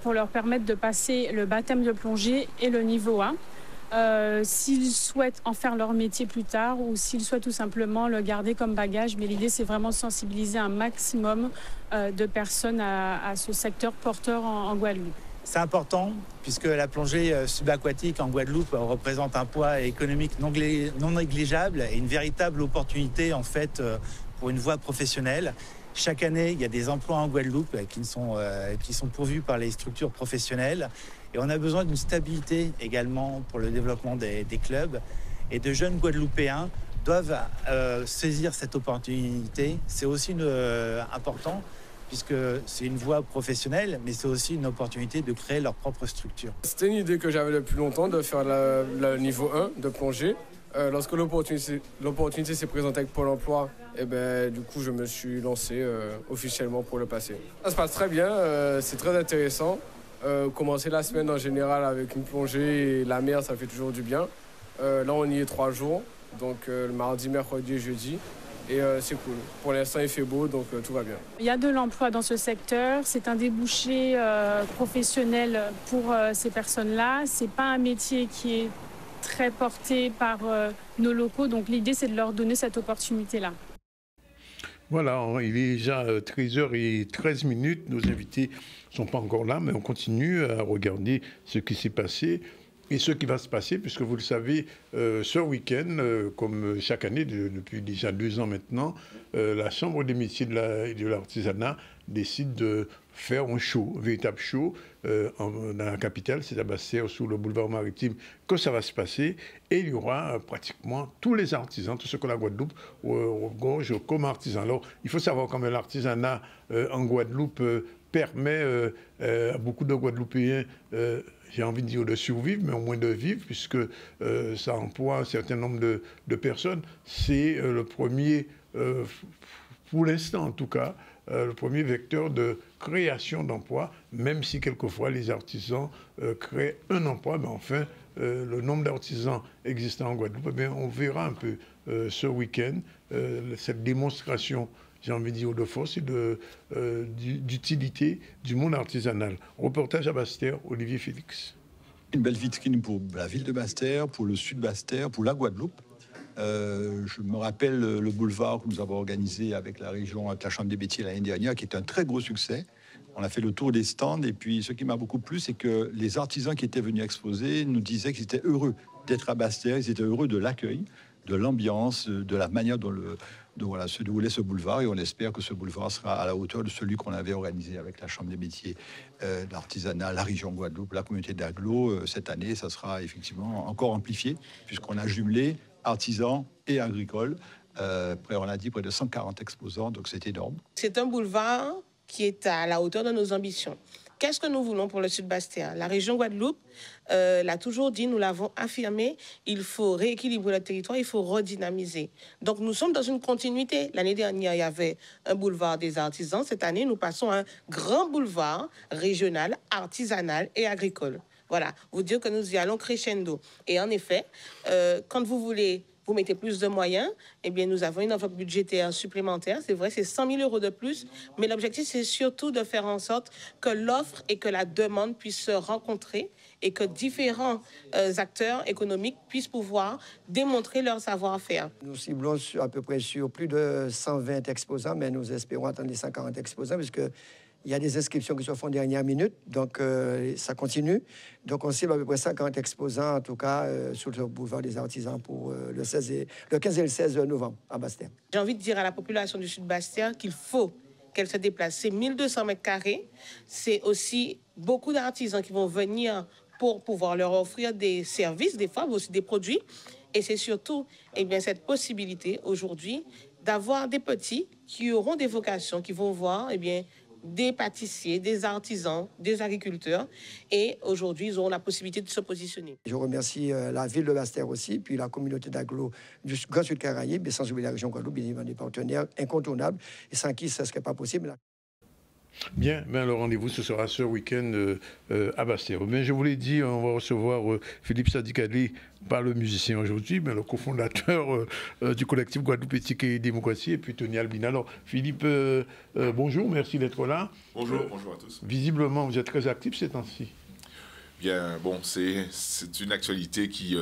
pour leur permettre de passer le baptême de plongée et le niveau 1. S'ils souhaitent en faire leur métier plus tard ou s'ils souhaitent tout simplement le garder comme bagage. Mais l'idée, c'est vraiment de sensibiliser un maximum de personnes à ce secteur porteur en Guadeloupe. C'est important puisque la plongée subaquatique en Guadeloupe représente un poids économique non négligeable et une véritable opportunité en fait pour une voie professionnelle. Chaque année, il y a des emplois en Guadeloupe qui sont pourvus par les structures professionnelles Et on a besoin d'une stabilité également pour le développement des clubs. Et de jeunes Guadeloupéens doivent saisir cette opportunité. C'est aussi important, puisque c'est une voie professionnelle, mais c'est aussi une opportunité de créer leur propre structure. C'était une idée que j'avais depuis longtemps de faire le niveau 1 de plongée. Lorsque l'opportunité s'est présentée avec Pôle emploi, du coup, je me suis lancé officiellement pour le passer. Ça se passe très bien, c'est très intéressant. Commencer la semaine en général avec une plongée et la mer, ça fait toujours du bien. Là, on y est 3 jours, donc le mardi, mercredi et jeudi. Et c'est cool. Pour l'instant, il fait beau, donc tout va bien. Il y a de l'emploi dans ce secteur. C'est un débouché professionnel pour ces personnes-là. Ce n'est pas un métier qui est très porté par nos locaux. Donc l'idée, c'est de leur donner cette opportunité-là. Voilà, il est déjà 13h13. Nos invités ne sont pas encore là, mais on continue à regarder ce qui s'est passé et ce qui va se passer, puisque vous le savez, ce week-end, comme chaque année, depuis déjà 2 ans maintenant, la Chambre des métiers et de l'artisanat décide de faire un véritable show dans la capitale, c'est à Basse-Terre, sur le boulevard maritime, que ça va se passer. Et il y aura pratiquement tous les artisans, tout ce que la Guadeloupe regorge comme artisans. Alors, il faut savoir quand même l'artisanat en Guadeloupe permet à beaucoup de Guadeloupéens, j'ai envie de dire de survivre, mais au moins de vivre, puisque ça emploie un certain nombre de personnes. C'est le premier, pour l'instant en tout cas, le premier vecteur de création d'emplois, même si quelquefois les artisans créent un emploi, mais enfin, le nombre d'artisans existants en Guadeloupe, on verra un peu ce week-end cette démonstration, j'ai envie de dire, de force et d'utilité du monde artisanal. Reportage à Basse-Terre, Olivier Félix. Une belle vitrine pour la ville de Basse-Terre, pour le sud de Basse-Terre, pour la Guadeloupe. Je me rappelle le boulevard que nous avons organisé avec la région, avec la Chambre des métiers l'année dernière, qui est un très gros succès. On a fait le tour des stands et puis ce qui m'a beaucoup plu, c'est que les artisans qui étaient venus exposer nous disaient qu'ils étaient heureux d'être à Basse-Terre, ils étaient heureux de l'accueil, de l'ambiance, de la manière dont se déroulait ce boulevard, et on espère que ce boulevard sera à la hauteur de celui qu'on avait organisé avec la Chambre des métiers, l'artisanat, la région Guadeloupe, la communauté d'Aglo. Cette année, ça sera effectivement encore amplifié, puisqu'on a jumelé artisans et agricoles. On a dit près de 140 exposants, donc c'est énorme. C'est un boulevard qui est à la hauteur de nos ambitions. Qu'est-ce que nous voulons pour le sud Basse-Terre? La région Guadeloupe l'a toujours dit, nous l'avons affirmé, il faut rééquilibrer le territoire, il faut redynamiser. Donc nous sommes dans une continuité. L'année dernière, il y avait un boulevard des artisans. Cette année, nous passons à un grand boulevard régional, artisanal et agricole. Voilà, vous dire que nous y allons crescendo. Et en effet, quand vous mettez plus de moyens, eh bien, nous avons une enveloppe budgétaire supplémentaire. C'est vrai, c'est 100 000 € de plus. Mais l'objectif, c'est surtout de faire en sorte que l'offre et que la demande puissent se rencontrer et que différents acteurs économiques puissent pouvoir démontrer leur savoir-faire. Nous ciblons à peu près sur plus de 120 exposants, mais nous espérons atteindre les 140 exposants, puisque il y a des inscriptions qui se font dernière minute, donc ça continue. Donc on cible à peu près 140 exposants, en tout cas, sur le boulevard des artisans pour le 15 et le 16 novembre à Basse-Terre. J'ai envie de dire à la population du sud Basse-Terre qu'il faut qu'elle se déplace. C'est 1200 mètres carrés. C'est aussi beaucoup d'artisans qui vont venir pour pouvoir leur offrir des services, des fois, mais aussi des produits. Et c'est surtout cette possibilité aujourd'hui d'avoir des petits qui auront des vocations, qui vont voir des pâtissiers, des artisans, des agriculteurs. Et aujourd'hui, ils auront la possibilité de se positionner. Je remercie la ville de Basse-Terre aussi, puis la communauté d'Aglo du Grand Sud Caraïbe, et sans oublier la région Guadeloupe, bien évidemment, des partenaires incontournables, et sans qui ce ne serait pas possible. Bien, le rendez-vous, ce sera ce week-end à Basse-Terre. Mais je vous l'ai dit, on va recevoir Philippe Sadikali, pas le musicien aujourd'hui, mais le cofondateur du collectif Guadeloupe Éthique et Démocratie, et puis Tony Albina. Alors, Philippe, bonjour, merci d'être là. Bonjour à tous. Visiblement, vous êtes très actif ces temps-ci. Bien, bon, c'est une actualité qui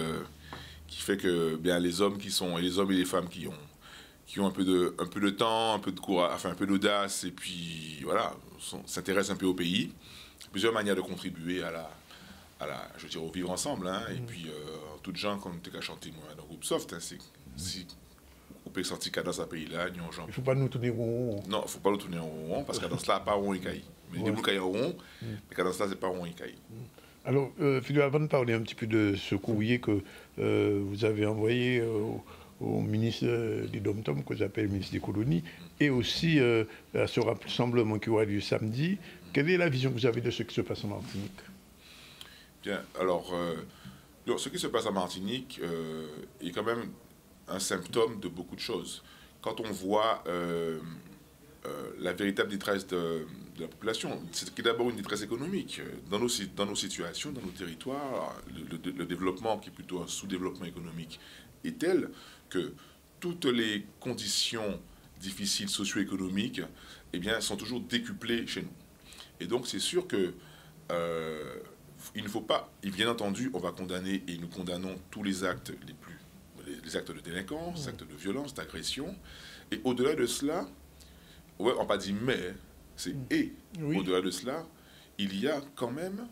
fait que les hommes et les femmes qui ont un peu de temps, un peu de courage, enfin un peu d'audace, et puis voilà, s'intéressent un peu au pays. Plusieurs manières de contribuer au vivre ensemble, hein, et puis toutes gens comme tu as chanté moi dans le groupe Soft, hein, si on peut sortir dans ce pays-là, il ne faut pas nous tourner rond. Non, il ne faut pas nous tourner rond, parce que dans cela, pas rond et caille. Mais des boucailles rond, mais dans cela, c'est pas rond et caille. Alors, Philippe, avant de parler un petit peu de ce courrier que vous avez envoyé au ministre des Dom-Tom, que j'appelle le ministre des Colonies, et aussi à ce rassemblement qui aura lieu samedi, quelle est la vision que vous avez de ce qui se passe en Martinique? Bien, alors, ce qui se passe en Martinique est quand même un symptôme de beaucoup de choses. Quand on voit la véritable détresse de la population, c'est d'abord une détresse économique. Dans nos situations, dans nos territoires, le développement, qui est plutôt un sous-développement économique, est tel que toutes les conditions difficiles socio-économiques, eh bien, sont toujours décuplées chez nous. Et donc, c'est sûr que il ne faut pas, et bien entendu, on va condamner, et nous condamnons tous les actes les actes de délinquance, actes de violence, d'agression. Et au-delà de cela, ouais, on n'a pas dit mais, c'est et. Oui. Au-delà de cela, il y a quand même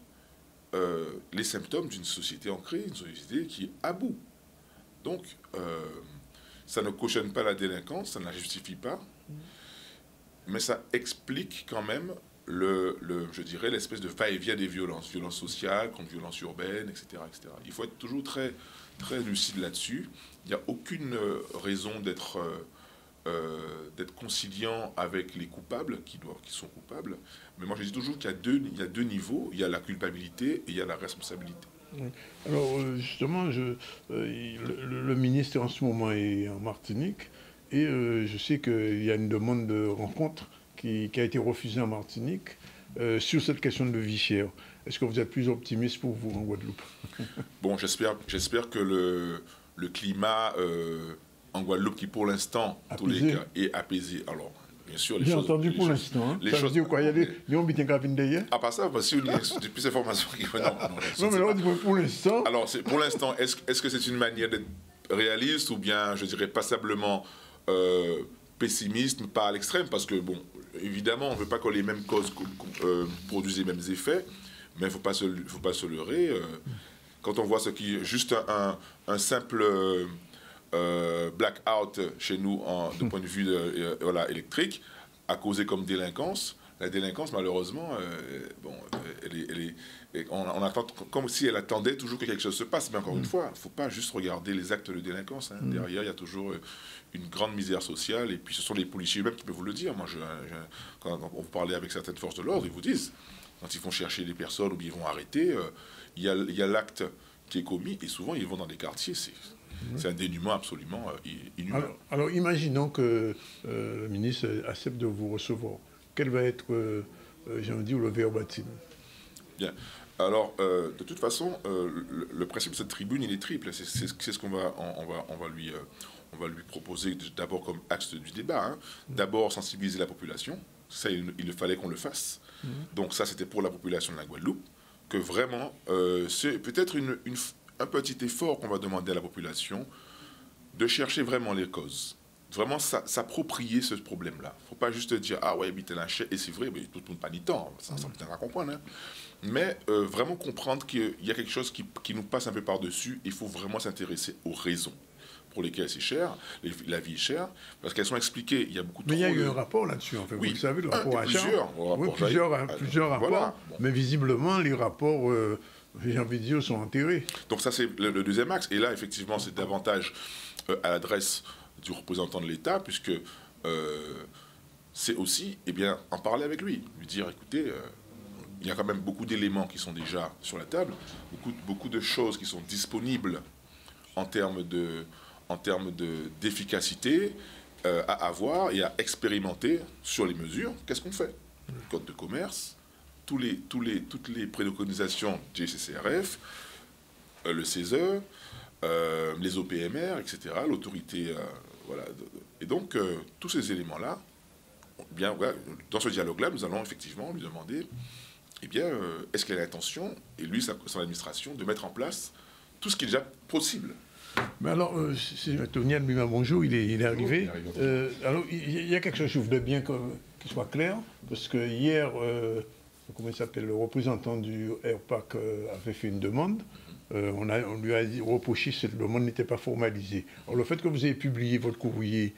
les symptômes d'une société ancrée, une société qui est à bout. Donc, ça ne cautionne pas la délinquance, ça ne la justifie pas, mais ça explique quand même je dirais, l'espèce de va-et-vient des violences sociales contre violences urbaines, etc., etc. Il faut être toujours très, très lucide là-dessus. Il n'y a aucune raison d'être conciliant avec les coupables qui sont coupables. Mais moi, je dis toujours qu'il y a deux niveaux. Il y a la culpabilité et il y a la responsabilité. Alors, justement, le ministre en ce moment est en Martinique et je sais qu'il y a une demande de rencontre qui a été refusée en Martinique sur cette question de vie chère. Est-ce que vous êtes plus optimiste pour vous en Guadeloupe? Bon, j'espère que le climat en Guadeloupe, qui pour l'instant, tous les cas, est apaisé. Alors, bien sûr, les choses... J'ai entendu pour l'instant. Hein. Ça veut dire quoi? Il y a des hommes qui ont d'ailleurs? Ah, pas ça, parce qu'il y a des plus d'informations qui... Non, mais là, on dit pour l'instant... Alors, pour l'instant, est-ce que c'est une manière d'être réaliste ou bien, je dirais, passablement pessimiste, pas à l'extrême? Parce que, bon, évidemment, on ne veut pas que les mêmes causes produisent les mêmes effets, mais il ne faut pas se leurrer. Quand on voit ce qui est juste un simple... blackout chez nous de point de vue électrique a causé comme délinquance. La délinquance, malheureusement, on attend comme si elle attendait toujours que quelque chose se passe. Mais encore une fois, il ne faut pas juste regarder les actes de délinquance. Hein. Derrière, il y a toujours une grande misère sociale. Et puis, ce sont les policiers eux-mêmes qui peuvent vous le dire. Moi, quand vous parlez avec certaines forces de l'ordre, ils vous disent, quand ils vont chercher des personnes ou bien ils vont arrêter, il y a l'acte qui est commis. Et souvent, ils vont dans des quartiers. C'est un dénuement absolument inhumain. Alors imaginons que le ministre accepte de vous recevoir. Quel va être, j'ai envie de dire, le verbatim? Bien. Alors, de toute façon, le principe de cette tribune, il est triple. C'est ce qu'on va lui proposer d'abord comme axe du débat. Hein. D'abord, sensibiliser la population. Ça, il fallait qu'on le fasse. Donc ça, c'était pour la population de la Guadeloupe. Que vraiment, c'est peut-être un petit effort qu'on va demander à la population de chercher vraiment les causes, vraiment s'approprier ce problème-là. Il ne faut pas juste dire « Ah ouais, habiter la chair », et c'est vrai, mais tout le monde pas ni temps, ça peut à comprendre, hein. Mais vraiment comprendre qu'il y a quelque chose qui nous passe un peu par-dessus, il faut vraiment s'intéresser aux raisons pour lesquelles c'est cher, la vie est chère, parce qu'elles sont expliquées, il y a beaucoup de... Mais il y a eu un rapport là-dessus, en fait, oui, vous savez, le rapport à plusieurs rapports, voilà. Mais visiblement, les rapports... j'ai envie de dire, sont enterrés. Donc ça, c'est le deuxième axe. Et là, effectivement, c'est davantage à l'adresse du représentant de l'État, puisque c'est aussi, eh bien, en parler avec lui. Lui dire, écoutez, il y a quand même beaucoup d'éléments qui sont déjà sur la table, beaucoup de choses qui sont disponibles en termes d'efficacité à avoir et à expérimenter sur les mesures. Qu'est-ce qu'on fait? Le code de commerce, toutes les préconisations du GCCRF, le CESE, les OPMR, etc., l'autorité, voilà. Et donc, tous ces éléments-là, eh bien, voilà, dans ce dialogue-là, nous allons effectivement lui demander, eh bien, est-ce qu'il a l'intention, et lui, son administration, de mettre en place tout ce qui est déjà possible. Mais alors, Tony Albina, bonjour, il est arrivé. Alors, il y a quelque chose, je voudrais bien qu'il soit clair, parce que hier... comment il s'appelle, le représentant du RPAC avait fait une demande. On lui a reproché que cette demande n'était pas formalisée. Alors le fait que vous ayez publié votre courrier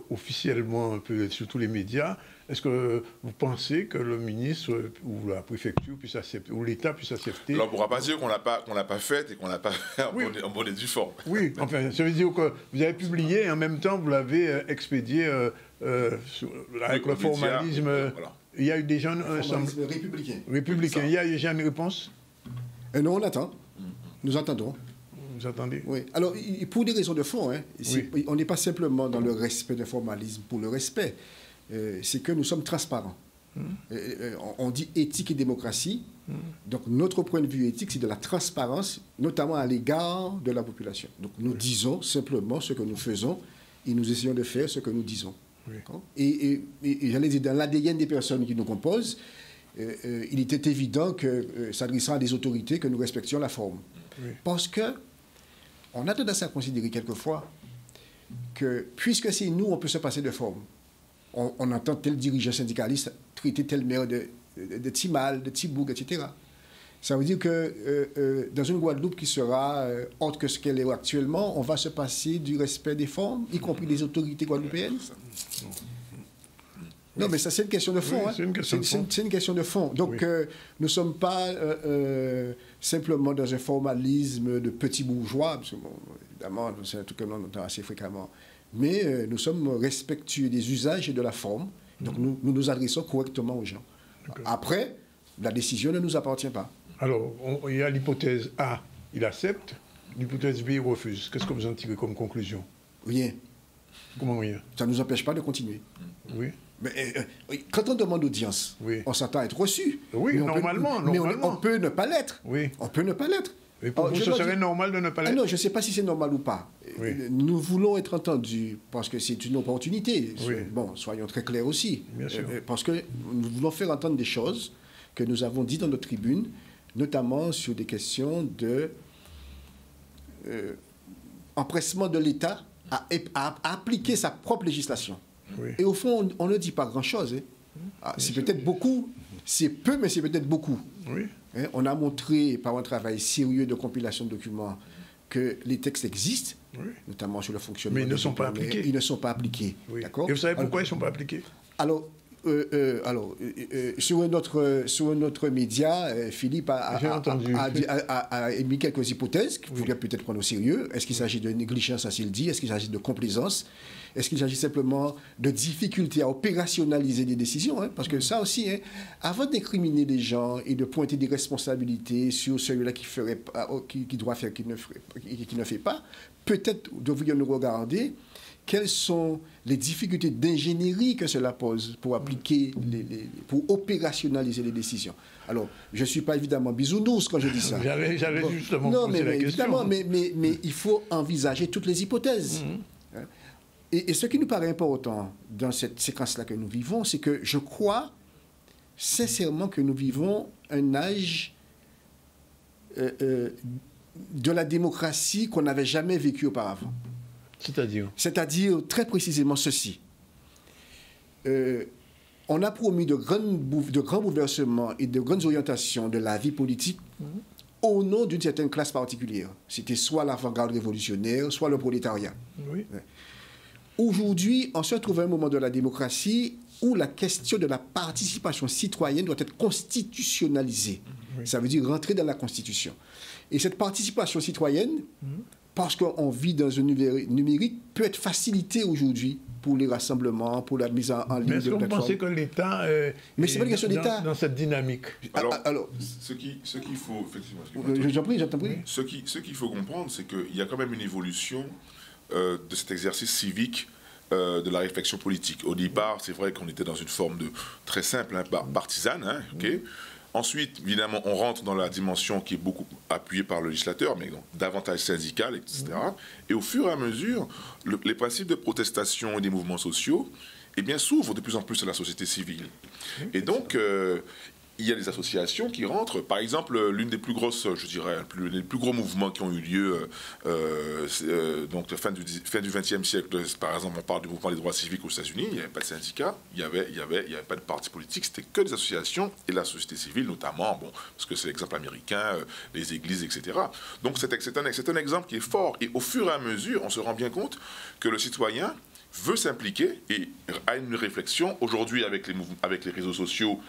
officiellement un peu sur tous les médias. Est-ce que vous pensez que le ministre ou la préfecture puisse accepter, ou l'État puisse accepter? Alors on ne pourra pas dire qu'on l'a pas fait et qu'on l'a pas fait en bonne et due forme. Oui, enfin, ça veut dire que vous avez publié et en même temps vous l'avez expédié avec le formalisme. Voilà. Il y a eu déjà républicain. Il y a déjà une réponse? Non, on attend. Nous attendons. Vous attendez? Oui. Alors, pour des raisons de fond, on n'est pas simplement dans le respect d'un formalisme pour le respect. C'est que nous sommes transparents. On dit éthique et démocratie. Donc, notre point de vue éthique, c'est de la transparence, notamment à l'égard de la population. Donc, nous disons simplement ce que nous faisons et nous essayons de faire ce que nous disons. Et j'allais dire, dans l'ADN des personnes qui nous composent, il était évident que, s'adressant à des autorités, que nous respections la forme. Parce que on a tendance à considérer quelquefois que, puisque c'est nous, on peut se passer de forme. On entend tel dirigeant syndicaliste traiter tel maire de Timal, de Tiboug, etc. Ça veut dire que dans une Guadeloupe qui sera autre que ce qu'elle est actuellement, on va se passer du respect des formes, y compris des autorités guadeloupéennes. Non, mais ça, c'est une question de fond. C'est une question de fond. Donc, nous ne sommes pas simplement dans un formalisme de petits bourgeois, parce que, bon, évidemment, c'est un truc que l'on entend assez fréquemment. Mais nous sommes respectueux des usages et de la forme. Donc, nous nous adressons correctement aux gens. Après, la décision ne nous appartient pas. Alors, il y a l'hypothèse A, il accepte. L'hypothèse B, il refuse. Qu'est-ce que vous en tirez comme conclusion? Rien. Comment rien? Ça ne nous empêche pas de continuer. Oui. Mais quand on demande audience, on s'attend à être reçu. Oui, normalement. Mais on peut ne pas l'être. Oui. On peut ne pas l'être. Et pour vous, ce serait normal de ne pas l'être? Non, je ne sais pas si c'est normal ou pas. Oui. Nous voulons être entendus parce que c'est une opportunité. Oui. Bon, soyons très clairs aussi. Bien sûr. Parce que nous voulons faire entendre des choses que nous avons dites dans notre tribune, notamment sur des questions de empressement de l'État à appliquer sa propre législation. Oui. Et au fond, on ne dit pas grand-chose. C'est peut-être beaucoup, c'est peu, mais c'est peut-être beaucoup. Oui. On a montré par un travail sérieux de compilation de documents que les textes existent, notamment sur le fonctionnement. Mais ils ne sont pas appliqués. Ils ne sont pas appliqués. Oui. Et vous savez pourquoi ils ne sont pas appliqués? Alors, sur un autre média, Philippe a émis quelques hypothèses qu'il faudrait peut-être prendre au sérieux. Est-ce qu'il s'agit de négligence, s'il dit? Est-ce qu'il s'agit de complaisance? Est-ce qu'il s'agit simplement de difficulté à opérationnaliser des décisions? Parce que ça aussi, avant d'incriminer les gens et de pointer des responsabilités sur celui-là qui doit faire, qui ne fait pas, peut-être devrions-nous regarder quelles sont les difficultés d'ingénierie que cela pose pour appliquer, pour opérationnaliser les décisions. Alors, je ne suis pas évidemment bisounours quand je dis ça. J'allais justement poser la question. Évidemment, mais il faut envisager toutes les hypothèses. Et ce qui nous paraît important dans cette séquence-là que nous vivons, c'est que je crois sincèrement que nous vivons un âge de la démocratie qu'on n'avait jamais vécu auparavant. C'est-à-dire très précisément ceci. On a promis de grands bouleversements et de grandes orientations de la vie politique au nom d'une certaine classe particulière. C'était soit l'avant-garde révolutionnaire, soit le prolétariat. Oui. Aujourd'hui, on se trouve à un moment de la démocratie où la question de la participation citoyenne doit être constitutionnalisée. Oui. Ça veut dire rentrer dans la Constitution. Et cette participation citoyenne, parce qu'on vit dans un numérique, peut être facilitée aujourd'hui pour les rassemblements, pour la mise en ligne de plateformes. Mais est-ce que vous pensez que l'État est dans cette dynamique? Alors, ce qu'il faut, effectivement... J'en prie. Ce qu'il faut comprendre, c'est qu'il y a quand même une évolution de cet exercice civique de la réflexion politique. Au départ, c'est vrai qu'on était dans une forme de très simple, partisane, Ensuite, évidemment, on rentre dans la dimension qui est beaucoup appuyée par le législateur, mais donc davantage syndicale, etc. Et au fur et à mesure, les principes de protestation et des mouvements sociaux s'ouvrent de plus en plus à la société civile. Et donc, il y a des associations qui rentrent. Par exemple, l'une des plus grosses, je dirais, les plus gros mouvements qui ont eu lieu, donc fin du XXe siècle, par exemple, on parle du mouvement des droits civiques aux États-Unis, il n'y avait pas de syndicats, il n'y avait pas de parti politique, c'était que des associations et la société civile, notamment, parce que c'est l'exemple américain, les églises, etc. Donc c'est un exemple qui est fort. Et au fur et à mesure, on se rend bien compte que le citoyen, veut s'impliquer et a une réflexion. Aujourd'hui, avec les réseaux sociaux,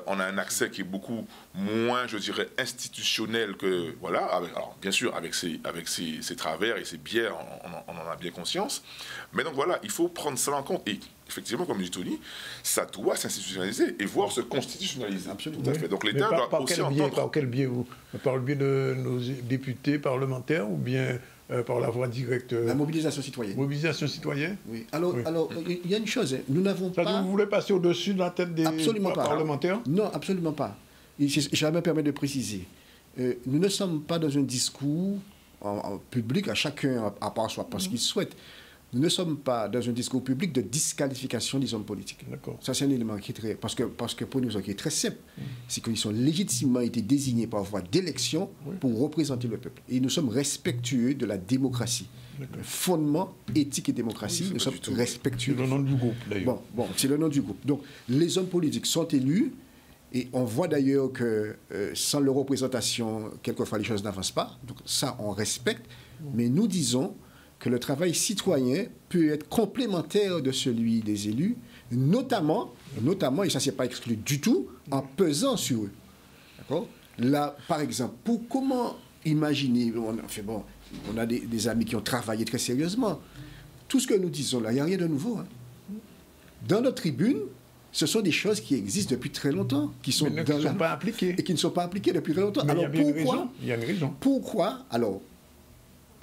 on a un accès qui est beaucoup moins, je dirais, institutionnel que... Voilà, alors bien sûr, avec ses travers et ses biais, on en a bien conscience. Mais donc voilà, il faut prendre ça en compte. Et effectivement, comme dit Tony, ça doit s'institutionnaliser et voire se constitutionnaliser. Absolument. Tout à fait. Donc l'État doit aussi entendre... Par quel biais par le biais de nos députés parlementaires ou bien... par la voie directe. La mobilisation citoyenne. Mobilisation citoyenne. Oui. Alors, il y a une chose. Nous n'avons pas. Vous voulez passer au-dessus de la tête des parlementaires? Non, absolument pas. Je me permets de préciser. Nous ne sommes pas dans un discours en public, à chacun à part soi, parce qu'il souhaite. Nous ne sommes pas dans un discours public de disqualification des hommes politiques. Ça, c'est un élément qui est très... Parce que pour nous, qui est très simple, c'est qu'ils ont légitimement été désignés par voie d'élection pour représenter le peuple. Et nous sommes respectueux de la démocratie. Le fondement éthique et démocratie, nous sommes respectueux. C'est le nom du groupe, d'ailleurs. Bon, c'est le nom du groupe. Donc, les hommes politiques sont élus, et on voit d'ailleurs que sans leur représentation, quelquefois, les choses n'avancent pas. Donc, ça, on respecte. Mais nous disons que le travail citoyen peut être complémentaire de celui des élus, notamment et ça, c'est pas exclu du tout, en pesant sur eux. D'accord? Là, par exemple, comment imaginer... On a des amis qui ont travaillé très sérieusement. Tout ce que nous disons là, il n'y a rien de nouveau. Hein. Dans notre tribune, ce sont des choses qui existent depuis très longtemps, qui sont pas appliquées. Et qui ne sont pas appliquées depuis très longtemps. Mais alors pourquoi? Il y a une raison. Pourquoi? Alors...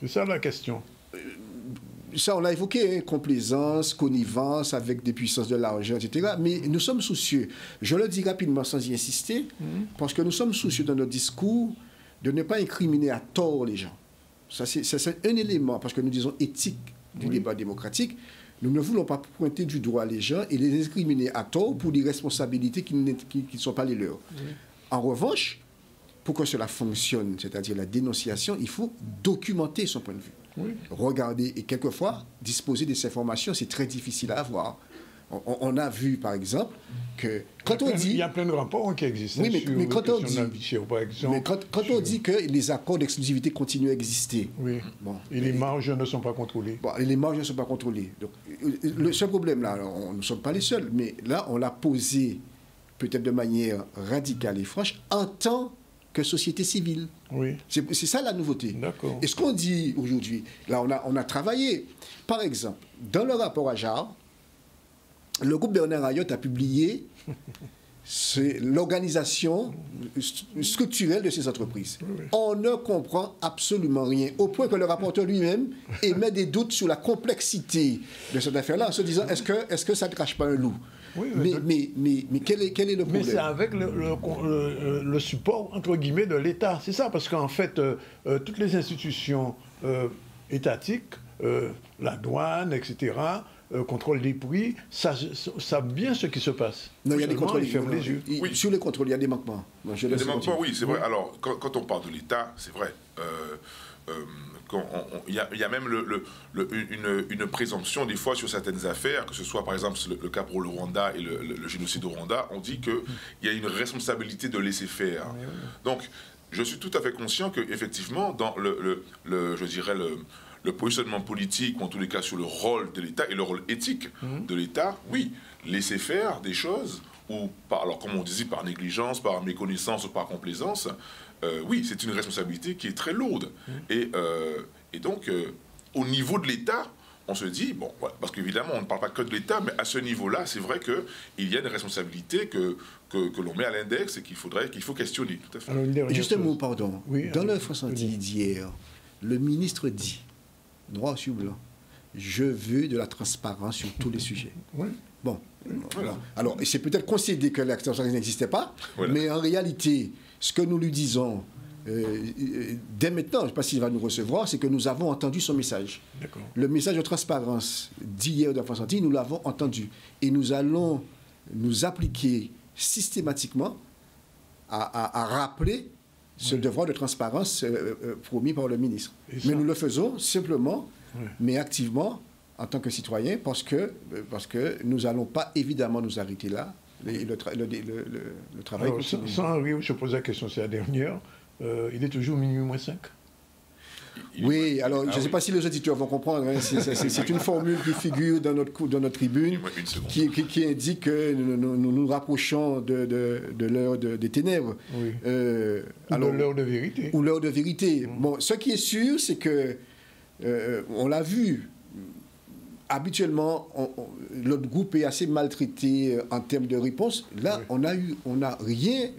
C'est ça la question. Ça, on l'a évoqué, hein, complaisance, connivence avec des puissances de l'argent, etc. Mais nous sommes soucieux, je le dis rapidement sans y insister, parce que nous sommes soucieux dans notre discours de ne pas incriminer à tort les gens. Ça, c'est un élément, parce que nous disons éthique du débat démocratique. Nous ne voulons pas pointer du doigt les gens et les incriminer à tort pour des responsabilités qui ne sont pas les leurs. En revanche, pour que cela fonctionne, c'est-à-dire la dénonciation, il faut documenter son point de vue. Regarder et quelquefois disposer de ces informations, c'est très difficile à avoir. On a vu, par exemple, que quand on dit... Il y a plein de rapports qui existent. Oui, mais quand on dit... par exemple, mais quand on dit que les accords d'exclusivité continuent à exister... Oui. Bon, et les marges ne sont pas contrôlées. Bon, et les marges ne sont pas contrôlées. Donc, ce problème-là, nous ne sommes pas les seuls, mais là, on l'a posé peut-être de manière radicale et franche en tant que société civile. Oui. C'est ça la nouveauté. D'accord. Et ce qu'on dit aujourd'hui, là, on a travaillé. Par exemple, dans le rapport Ajar, le groupe Bernard Ayotte a publié l'organisation structurelle de ces entreprises. On ne comprend absolument rien, au point que le rapporteur lui-même émet des doutes sur la complexité de cette affaire-là, en se disant, est-ce que ça ne cache pas un loup? Oui, mais quel est le problème? Mais c'est avec le support, entre guillemets, de l'État. C'est ça, parce qu'en fait, toutes les institutions étatiques, la douane, etc., contrôle des prix, savent bien ce qui se passe. Non, il y a des contrôles. Ils ferment les yeux. Oui. Sur les contrôles, il y a des manquements. Il y a des manquements, oui, c'est vrai. Alors, quand on parle de l'État, c'est vrai. Il y a même une présomption des fois sur certaines affaires, que ce soit par exemple le cas pour le Rwanda et le génocide au Rwanda, on dit qu'il y a une responsabilité de laisser faire. Oui. Donc, je suis tout à fait conscient qu'effectivement, dans je dirais le positionnement politique, ou en tous les cas sur le rôle de l'État et le rôle éthique de l'État, oui, laisser faire des choses, ou alors comme on disait, par négligence, par méconnaissance ou par complaisance, oui, c'est une responsabilité qui est très lourde. Et donc, au niveau de l'État, on se dit, bon, voilà, parce qu'évidemment, on ne parle pas que de l'État, mais à ce niveau-là, c'est vrai qu'il y a une responsabilité que l'on met à l'index et qu'il faut questionner. Tout à fait. Alors, juste un mot, pardon. Oui, dans le ressenti d'hier, le ministre dit, noir sur blanc, je veux de la transparence sur tous les sujets. Oui. Bon, voilà. Alors, c'est peut-être concédé que la transparence n'existait pas, mais en réalité, ce que nous lui disons dès maintenant, je ne sais pas s'il va nous recevoir, c'est que nous avons entendu son message. Le message de transparence d'hier de François Santi, nous l'avons entendu. Et nous allons nous appliquer systématiquement à rappeler ce devoir de transparence promis par le ministre. Mais nous le faisons simplement, mais activement, en tant que citoyens, parce que nous n'allons pas évidemment nous arrêter là. Le travail continue. Sans arriver, je pose la question, c'est la dernière. Il est toujours minuit moins 5. Oui, alors je ne sais pas si les auditeurs vont comprendre. Hein, c'est une formule qui figure dans notre tribune, qui indique que nous rapprochons de l'heure des ténèbres. Oui. Alors, de l'heure de vérité. Ou l'heure de vérité. Bon, ce qui est sûr, c'est que, on l'a vu, habituellement, notre groupe est assez maltraité en termes de réponse. Là, on n'a rien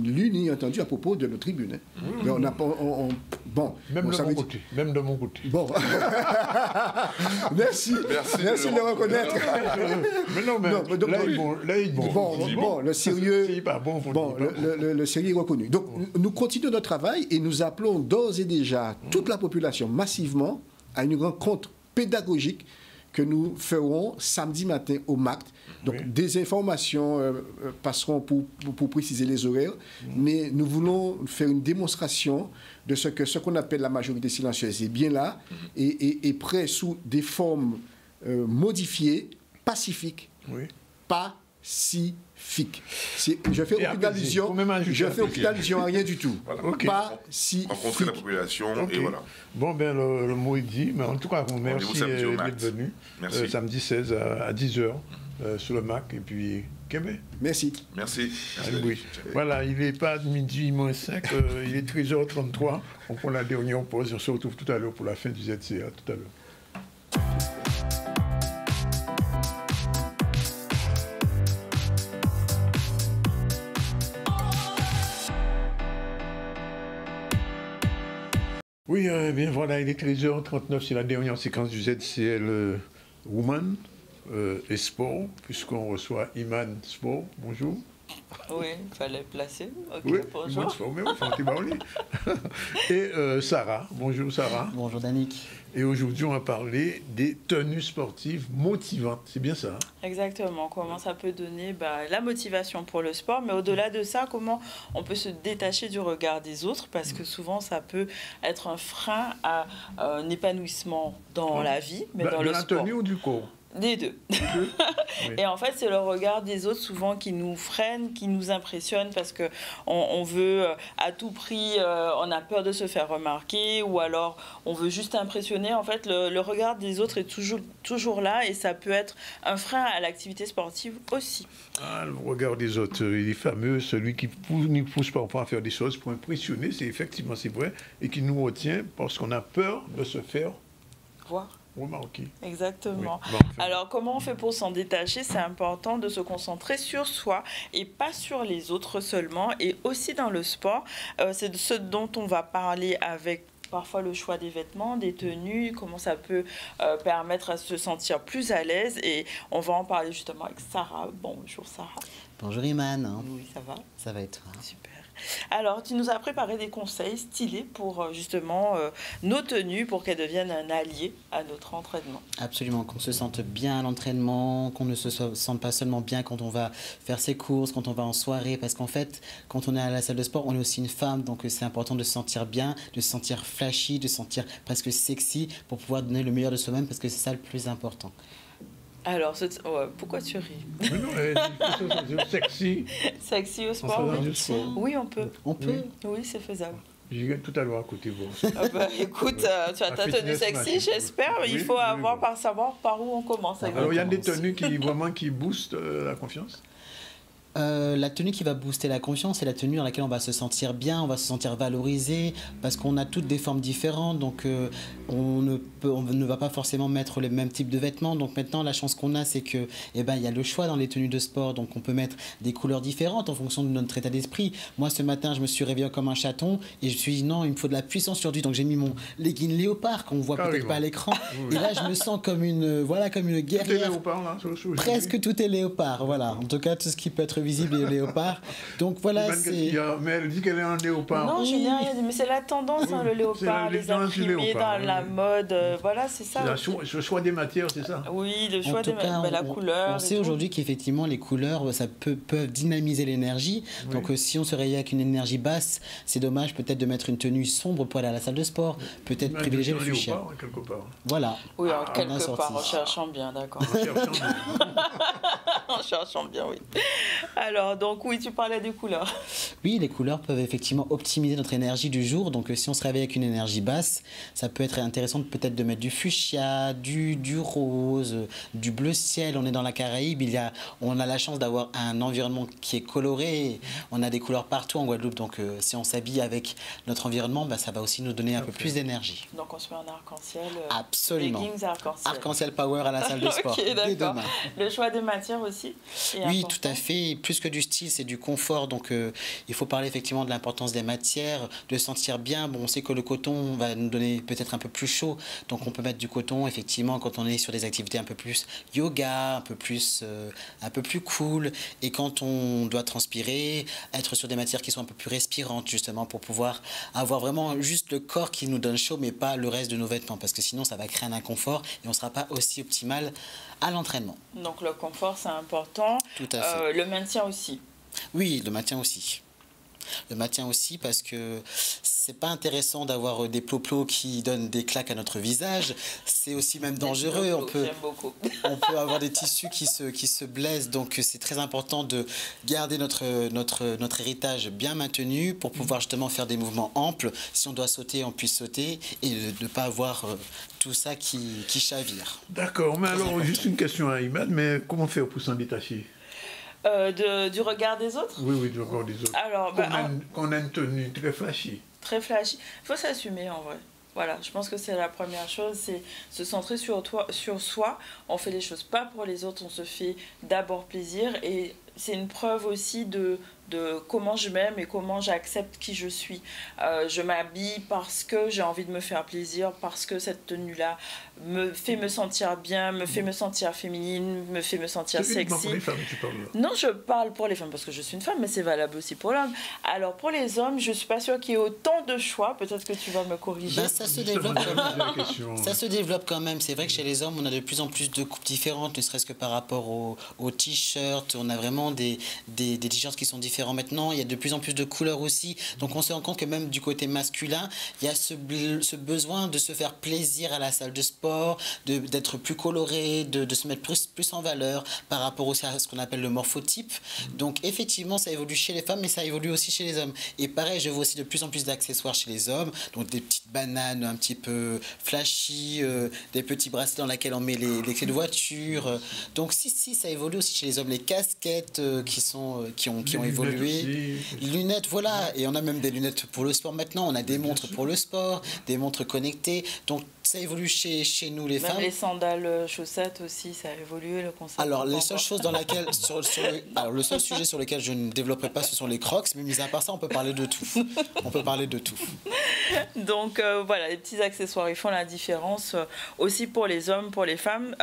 lu ni entendu à propos de notre tribune. Hein. Oui. On n'a pas, bon, même, bon, même de mon côté. Bon. Merci de le reconnaître. Mais non, mais donc, là, il est bon. Bon, le sérieux, le sérieux est reconnu. Donc, nous continuons notre travail et nous appelons d'ores et déjà toute la population massivement à une rencontre pédagogique que nous ferons samedi matin au MACT. Donc, des informations passeront pour préciser les horaires, mais nous voulons faire une démonstration de ce qu'on appelle la majorité silencieuse est bien là et prêt sous des formes modifiées, pacifiques, pacifiques. Je fais aucune allusion à rien du tout. Voilà. Pacifique. Rencontrer la population et voilà. Bon, ben le mot est dit, mais en tout cas, merci d'être venu. Samedi 16 à 10h sur le MAC et puis Québec. Merci. Oui. Voilà, il n'est pas midi moins 5, il est 13h33. On prend la dernière pause et on se retrouve tout à l'heure pour la fin du ZCA. Tout à l'heure. Oui, bien voilà, il est 13h39, c'est la dernière séquence du ZCL Woman et Sport, puisqu'on reçoit Iman Sport. Bonjour. Oui, il fallait placer. Okay, oui, bonjour. Sport, mais oui, et Sarah. Bonjour Sarah. Bonjour Danick. Et aujourd'hui, on va parler des tenues sportives motivantes. C'est bien ça, hein? Exactement. Comment ça peut donner la motivation pour le sport, mais au-delà de ça, comment on peut se détacher du regard des autres, parce que souvent, ça peut être un frein à un épanouissement dans la vie, mais dans le sport. De la tenue ou du corps? Des deux. Oui. Et en fait, c'est le regard des autres souvent qui nous freine, qui nous impressionne parce qu'on veut à tout prix, on a peur de se faire remarquer ou alors on veut juste impressionner. En fait, le regard des autres est toujours là et ça peut être un frein à l'activité sportive aussi. Ah, le regard des autres, il est fameux, celui qui nous pousse parfois à faire des choses pour impressionner, c'est vrai, et qui nous retient parce qu'on a peur de se faire voir. Remarqué. Exactement. Oui. Alors, comment on fait pour s'en détacher? C'est important de se concentrer sur soi et pas sur les autres seulement. Et aussi dans le sport, c'est de ce dont on va parler avec parfois le choix des vêtements, des tenues, comment ça peut permettre à se sentir plus à l'aise. Et on va en parler justement avec Sarah. Bonjour Sarah. Bonjour Iman. Oui, ça va? Ça va et toi? Super. Alors, tu nous as préparé des conseils stylés pour justement nos tenues, pour qu'elles deviennent un allié à notre entraînement. Absolument, qu'on se sente bien à l'entraînement, qu'on ne se sente pas seulement bien quand on va faire ses courses, quand on va en soirée, parce qu'en fait, quand on est à la salle de sport, on est aussi une femme, donc c'est important de se sentir bien, de se sentir flashy, de se sentir presque sexy pour pouvoir donner le meilleur de soi-même, parce que c'est ça le plus important. Alors, pourquoi tu ris? Non, sexy. Sexy au sport, oui, on peut. On peut? Oui, c'est faisable. J'y tout à l'heure à côté de vous. Écoute, tu as ta tenue sexy, j'espère, mais il faut savoir par où on commence. Alors, il y a des tenues qui boostent la confiance? La tenue qui va booster la confiance, c'est la tenue dans laquelle on va se sentir bien, on va se sentir valorisé, parce qu'on a toutes des formes différentes, donc on ne va pas forcément mettre le même type de vêtements. Donc maintenant, la chance qu'on a, c'est que il y a le choix dans les tenues de sport, donc on peut mettre des couleurs différentes en fonction de notre état d'esprit. Moi, ce matin, je me suis réveillé comme un chaton et je me suis dit non, il me faut de la puissance aujourd'hui, donc j'ai mis mon legging léopard qu'on voit peut-être pas à l'écran. Et là, je me sens comme une guerrière. Tout est léopard, là, presque tout est léopard, voilà. En tout cas, tout ce qui peut être visible est léopard. Donc voilà, mais elle dit qu'elle est en léopard. Non, je n'ai rien dit, mais c'est la tendance, le léopard, les imprimés dans la mode, voilà, c'est ça. Le choix des matières, c'est ça? Oui, le choix des matières, la couleur. On sait aujourd'hui qu'effectivement, les couleurs, ça peuvent dynamiser l'énergie. Oui. Donc si on se réveille avec une énergie basse, c'est dommage peut-être de mettre une tenue sombre pour aller à la salle de sport, peut-être privilégier le fuchsia. Voilà. Oui, quelque part, en cherchant bien, d'accord. En cherchant bien, oui. Alors, donc oui, tu parlais des couleurs. Oui, les couleurs peuvent effectivement optimiser notre énergie du jour. Donc si on se réveille avec une énergie basse, ça peut être intéressant peut-être de mettre du fuchsia, du rose, du bleu ciel. On est dans la Caraïbe, on a la chance d'avoir un environnement qui est coloré. On a des couleurs partout en Guadeloupe. Donc si on s'habille avec notre environnement, ça va aussi nous donner un peu plus d'énergie. Donc on se met en arc-en-ciel. Absolument. Leggings arc-en-ciel. Arc-en-ciel power à la salle de sport. Ok, d'accord. Le choix des matières aussi. Oui, tout à fait. Plus que du style, c'est du confort. Donc, il faut parler effectivement de l'importance des matières, de se sentir bien. Bon, on sait que le coton va nous donner peut-être un peu plus chaud. Donc, on peut mettre du coton, effectivement, quand on est sur des activités un peu plus yoga, un peu plus cool. Et quand on doit transpirer, être sur des matières qui sont un peu plus respirantes, justement, pour pouvoir avoir vraiment juste le corps qui nous donne chaud, mais pas le reste de nos vêtements. Parce que sinon, ça va créer un inconfort et on ne sera pas aussi optimal à l'entraînement. Donc le confort, c'est important. Tout à fait. Le maintien aussi. Oui, le maintien aussi. Le maintien aussi parce que c'est pas intéressant d'avoir des plots qui donnent des claques à notre visage. C'est aussi même dangereux. On peut avoir des tissus qui se blessent. Donc c'est très important de garder notre héritage bien maintenu pour pouvoir justement faire des mouvements amples. Si on doit sauter, on puisse sauter et de ne pas avoir tout ça qui chavire. D'accord, mais alors juste une question à Imad, mais comment faire pour s'en détacher? Du regard des autres? Oui, du regard des autres. Alors, qu'on a une tenue très flashy. Très flashy. Il faut s'assumer en vrai. Voilà, je pense que c'est la première chose, c'est se centrer sur soi. On fait les choses pas pour les autres, on se fait d'abord plaisir. Et c'est une preuve aussi de comment je m'aime et comment j'accepte qui je suis. Je m'habille parce que j'ai envie de me faire plaisir, parce que cette tenue-là me fait me sentir bien, me fait me sentir féminine, me fait me sentir sexy. Pour les femmes, tu parles là. Non, je parle pour les femmes parce que je suis une femme, mais c'est valable aussi pour l'homme. Alors pour les hommes, je suis pas sûre qu'il y ait autant de choix. Peut-être que tu vas me corriger. Ça se développe quand même. Ça se développe quand même. C'est vrai que chez les hommes, on a de plus en plus de coupes différentes, ne serait-ce que par rapport aux t-shirts. On a vraiment des t-shirts qui sont différents maintenant. Il y a de plus en plus de couleurs aussi. Donc on se rend compte que même du côté masculin, il y a ce besoin de se faire plaisir à la salle de sport, d'être plus coloré, de se mettre plus en valeur par rapport aussi à ce qu'on appelle le morphotype. Donc effectivement, ça évolue chez les femmes, mais ça évolue aussi chez les hommes. Et pareil, je vois aussi de plus en plus d'accessoires chez les hommes, donc des petites bananes un petit peu flashy, des petits bracelets dans lesquels on met les clés de voiture. Donc si, ça évolue aussi chez les hommes. Les casquettes qui ont évolué. Les lunettes, voilà. Et on a même des lunettes pour le sport maintenant. On a des montres pour le sport, des montres connectées. Donc ça évolue chez nous les femmes. Même les sandales chaussettes aussi, ça a évolué le concept. Alors les seules choses dans lesquelles, le seul sujet sur lequel je ne développerai pas, ce sont les crocs. Mais mis à part ça, on peut parler de tout. Donc voilà, les petits accessoires, ils font la différence aussi pour les hommes, pour les femmes.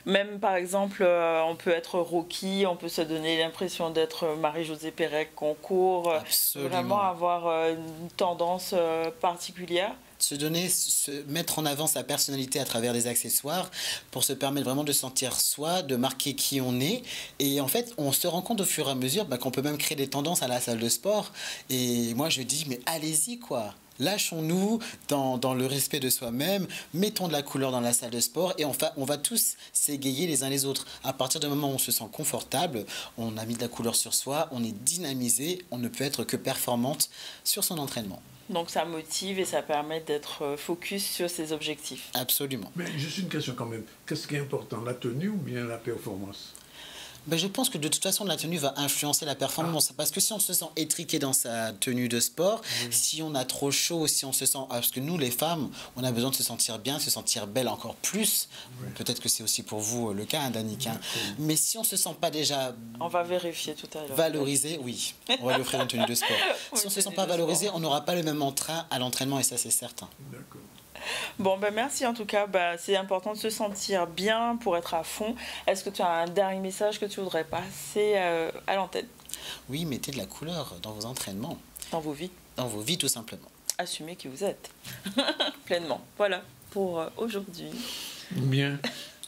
Même par exemple, on peut être Rocky, on peut se donner l'impression d'être Marie-Josée Pérec concours. Absolument. Vraiment avoir une tendance particulière. Se mettre en avant sa personnalité à travers des accessoires pour se permettre vraiment de sentir soi, de marquer qui on est. Et en fait, on se rend compte au fur et à mesure qu'on peut même créer des tendances à la salle de sport. Et moi, je dis, mais allez-y, quoi. Lâchons-nous dans le respect de soi-même, mettons de la couleur dans la salle de sport et on va tous s'égayer les uns les autres. À partir du moment où on se sent confortable, on a mis de la couleur sur soi, on est dynamisé, on ne peut être que performante sur son entraînement. Donc ça motive et ça permet d'être focus sur ses objectifs. Absolument. Mais juste une question quand même. Qu'est-ce qui est important, la tenue ou bien la performance? Je pense que de toute façon, la tenue va influencer la performance. Parce que si on se sent étriqué dans sa tenue de sport, si on a trop chaud, si on se sent... Parce que nous, les femmes, on a besoin de se sentir bien, de se sentir belle encore plus. Peut-être que c'est aussi pour vous le cas, Danick. Mais si on ne se sent pas déjà... On va vérifier tout à l'heure. Valorisé, oui. On va lui offrir une tenue de sport. Si on ne se sent pas valorisé, on n'aura pas le même entrain à l'entraînement et ça, c'est certain. D'accord. Bon, merci en tout cas. C'est important de se sentir bien pour être à fond. Est-ce que tu as un dernier message que tu voudrais passer à l'antenne? Oui, mettez de la couleur dans vos entraînements. Dans vos vies. Dans vos vies, tout simplement. Assumez qui vous êtes. Pleinement. Voilà pour aujourd'hui. Bien.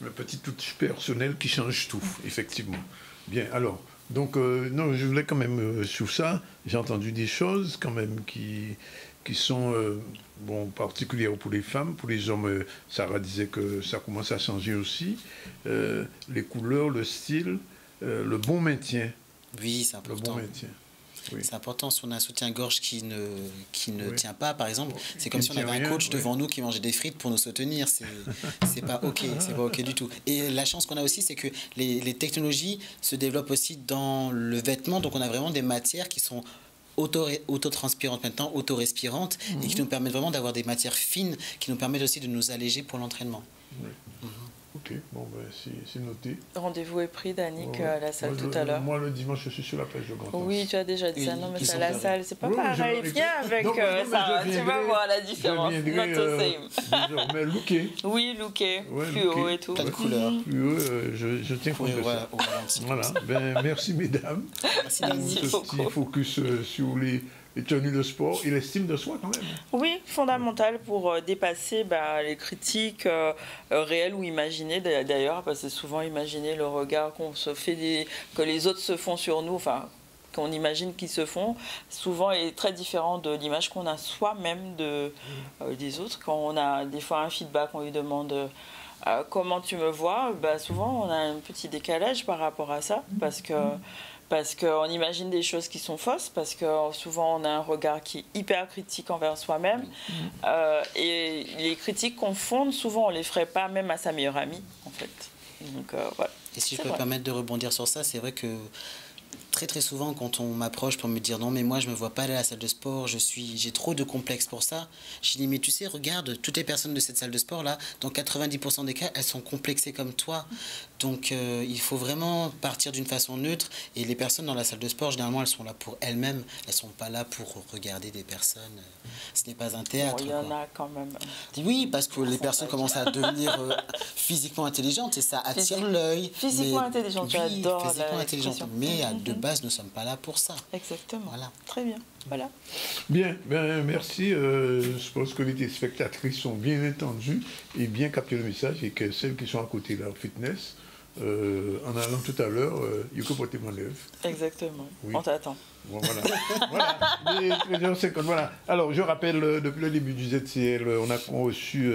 Le petit touch personnel qui change tout, effectivement. Bien, alors... Donc, non, je voulais quand même, sur ça, j'ai entendu des choses quand même qui sont particulières pour les femmes. Pour les hommes, Sarah disait que ça commence à changer aussi. Les couleurs, le style, le bon maintien Oui, c'est important. Le bon maintien. Oui. C'est important. Si on a un soutien-gorge qui ne Oui. tient pas, par exemple, c'est comme si on avait un coach devant nous qui mangeait des frites pour nous soutenir. C'est pas OK. C'est pas OK du tout. Et la chance qu'on a aussi, c'est que les technologies se développent aussi dans le vêtement. Donc, on a vraiment des matières qui sont auto-transpirantes maintenant, auto-respirantes, et qui nous permettent vraiment d'avoir des matières fines qui nous permettent aussi de nous alléger pour l'entraînement. Oui. Ok, bon, ben, c'est noté. Rendez-vous est pris, Danick, à la salle tout à l'heure. Moi, le dimanche, je suis sur la plage de Grand-Anse. Oui, tu as déjà dit ça. Non, mais c'est à la salle. C'est pas Oui, pareil. Viens avec ça. Tu vas voir la différence. Je viendrai, mais looké. Oui, looké. Fluo et tout. Plein de couleurs. Fluo, je tiens compte de ça. Voilà. Ben, merci, mesdames. Merci beaucoup. Ce petit focus sur les tenues de sport et l'estime de soi, quand même. Oui, fondamental pour dépasser les critiques réelles ou imaginées, d'ailleurs, parce que c'est souvent imaginer le regard qu'on se fait, que les autres se font sur nous, enfin, qu'on imagine qu'ils se font, souvent est très différent de l'image qu'on a soi-même des autres. Quand on a des fois un feedback, on lui demande comment tu me vois, souvent on a un petit décalage par rapport à ça, parce qu'on imagine des choses qui sont fausses, parce que souvent on a un regard qui est hyper critique envers soi-même, et les critiques qu'on fonde, souvent on ne les ferait pas même à sa meilleure amie, en fait. Donc, voilà. Et si je peux me permettre de rebondir sur ça, c'est vrai que très souvent quand on m'approche pour me dire non mais moi je me vois pas aller à la salle de sport, j'ai trop de complexes pour ça, je dis mais tu sais, regarde toutes les personnes de cette salle de sport là, dans 90% des cas elles sont complexées comme toi, donc il faut vraiment partir d'une façon neutre, et les personnes dans la salle de sport généralement elles sont là pour elles-mêmes, elles sont pas là pour regarder des personnes, ce n'est pas un théâtre. Il y en a quand même. Oui, parce que les personnes commencent à devenir physiquement intelligentes et ça attire l'œil. Physiquement intelligente, j'adore. Physiquement intelligente, mais de base nous ne sommes pas là pour ça. Exactement. Voilà. Très bien. Voilà. Bien, merci. Je pense que les téléspectatrices ont bien entendu et bien capté le message, et que celles qui sont à côté de leur fitness, en allant tout à l'heure, il faut porter mon œuvre. Exactement. Oui. On t'attend. Bon, voilà. Alors, je rappelle, depuis le début du ZCL, on a reçu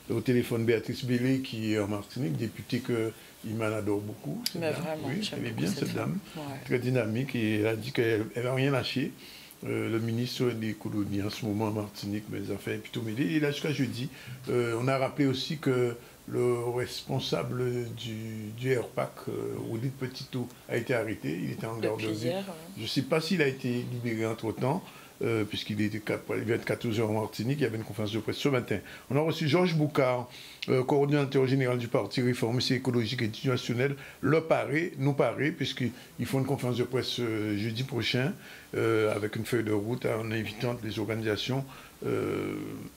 au téléphone Béatrice Bellé, qui est en Martinique, députée que Iman adore beaucoup. Mais vraiment, oui, elle est bien, cette dame. Ouais. Très dynamique, et elle a dit qu'elle ne va rien lâcher. Le ministre des colonies en ce moment en Martinique, mais les affaires plutôt mêlées. Et là, jusqu'à jeudi, on a rappelé aussi que le responsable du RPAC, Oudit Petitot, a été arrêté. Il était en garde à vue. Je ne sais pas s'il a été libéré entre-temps, puisqu'il vient de 14h en Martinique. Il y avait une conférence de presse ce matin. On a reçu Georges Boucard, coordinateur général du Parti réformiste écologique et institutionnel, nous paraît, puisqu'ils font une conférence de presse jeudi prochain, avec une feuille de route en invitant les organisations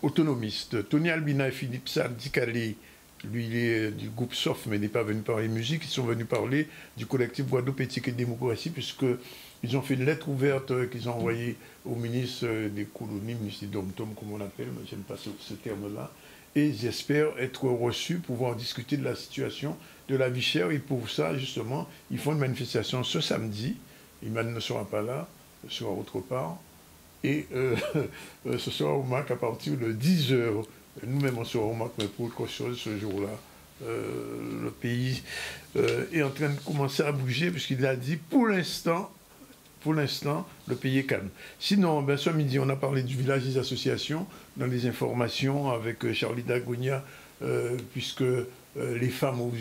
autonomistes. Tony Albina et Philippe Sardicali, lui, il est du groupe SOF, mais il n'est pas venu parler musique. Ils sont venus parler du collectif Guadeloupe Éthique et Démocratie, puisqu'ils ont fait une lettre ouverte qu'ils ont envoyée au ministre des colonies, ministre des Dom-Tom, comme on appelle, mais je n'aime pas ce terme-là. Et ils espèrent être reçus, pouvoir discuter de la situation de la vie chère. Et pour ça, justement, ils font une manifestation ce samedi. Iman ne sera pas là, il sera autre part. Et ce sera au MAC à partir de 10h. Nous-mêmes, on sera au MAC, mais pour autre chose, ce jour-là, le pays est en train de commencer à bouger, puisqu'il a dit, pour l'instant, le pays est calme. Sinon, ce midi, on a parlé du village des associations, dans les informations avec Charlie Dagonia, puisque les femmes ont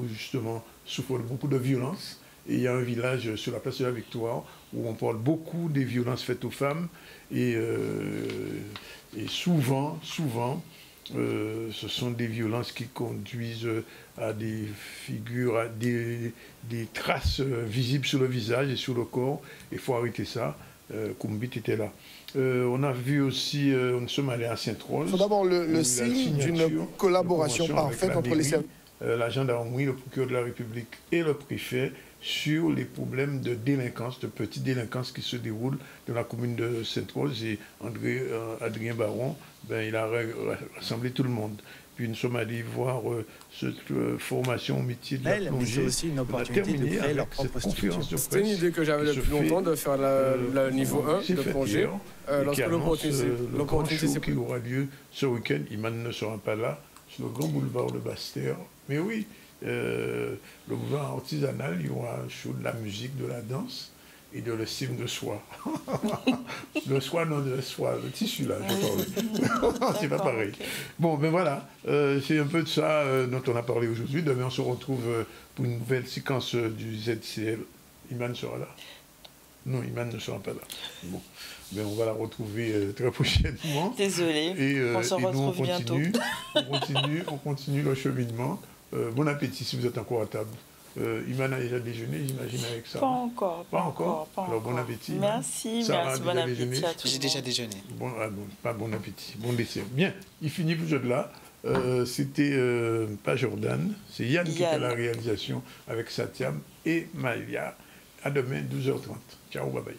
justement souffert beaucoup de violences. Et il y a un village sur la place de la Victoire où on parle beaucoup des violences faites aux femmes. Et souvent, ce sont des violences qui conduisent à des figures, à des traces visibles sur le visage et sur le corps. Il faut arrêter ça. Kumbit était là. On a vu aussi, nous sommes allés à Sainte-Rose. Il faut d'abord le signe d'une collaboration parfaite entre les services. La gendarmerie, le procureur de la République et le préfet sur les problèmes de délinquance, de petite délinquance qui se déroulent dans la commune de Sainte-Rose. Et Adrien Baron, il a rassemblé tout le monde. Puis nous sommes allés voir cette formation au métier de la plongée. C'est aussi une opportunité de créer leur propre structure. C'était une idée que j'avais depuis longtemps, de faire le niveau 1 de plongée. Lorsque l'opportunité qui aura lieu ce week-end, Iman ne sera pas là, sur le grand boulevard de Basse-Terre. Mais oui, le boulevard artisanal, il y aura un show de la musique, de la danse. et de l'estime de soi. Le soi, non, de soi, le tissu, là, c'est pas pareil. Okay. Bon, ben voilà, c'est un peu de ça dont on a parlé aujourd'hui. Demain, on se retrouve pour une nouvelle séquence du ZCL. Iman sera là. Non, Iman ne sera pas là. Bon, ben on va la retrouver très prochainement. Désolé, on se retrouve bientôt. On continue le cheminement. Bon appétit si vous êtes encore à table. Iman a déjà déjeuné, j'imagine, avec ça. Pas encore. Pas encore. Alors, bon appétit. Merci, merci, bon appétit à tous. J'ai déjà déjeuné. Pas bon appétit, bon dessert. Bien, il finit pour ce là. C'était pas Jordan, c'est Yann qui était à la réalisation avec Satyam et Malia. À demain, 12h30. Ciao, bye bye.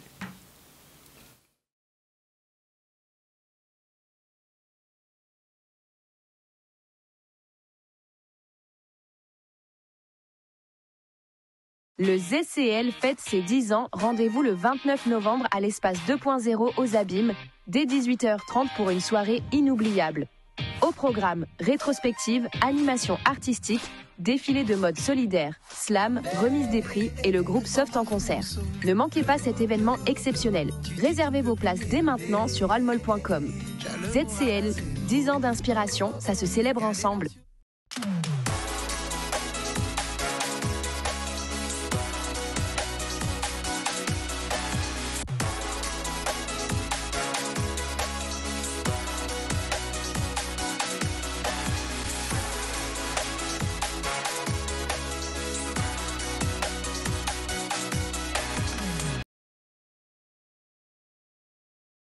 Le ZCL fête ses 10 ans. Rendez-vous le 29 novembre à l'espace 2.0 aux Abîmes, dès 18h30 pour une soirée inoubliable. Au programme, rétrospective, animation artistique, défilé de mode solidaire, slam, remise des prix et le groupe Soft en concert. Ne manquez pas cet événement exceptionnel. Réservez vos places dès maintenant sur almol.com. ZCL, 10 ans d'inspiration, ça se célèbre ensemble.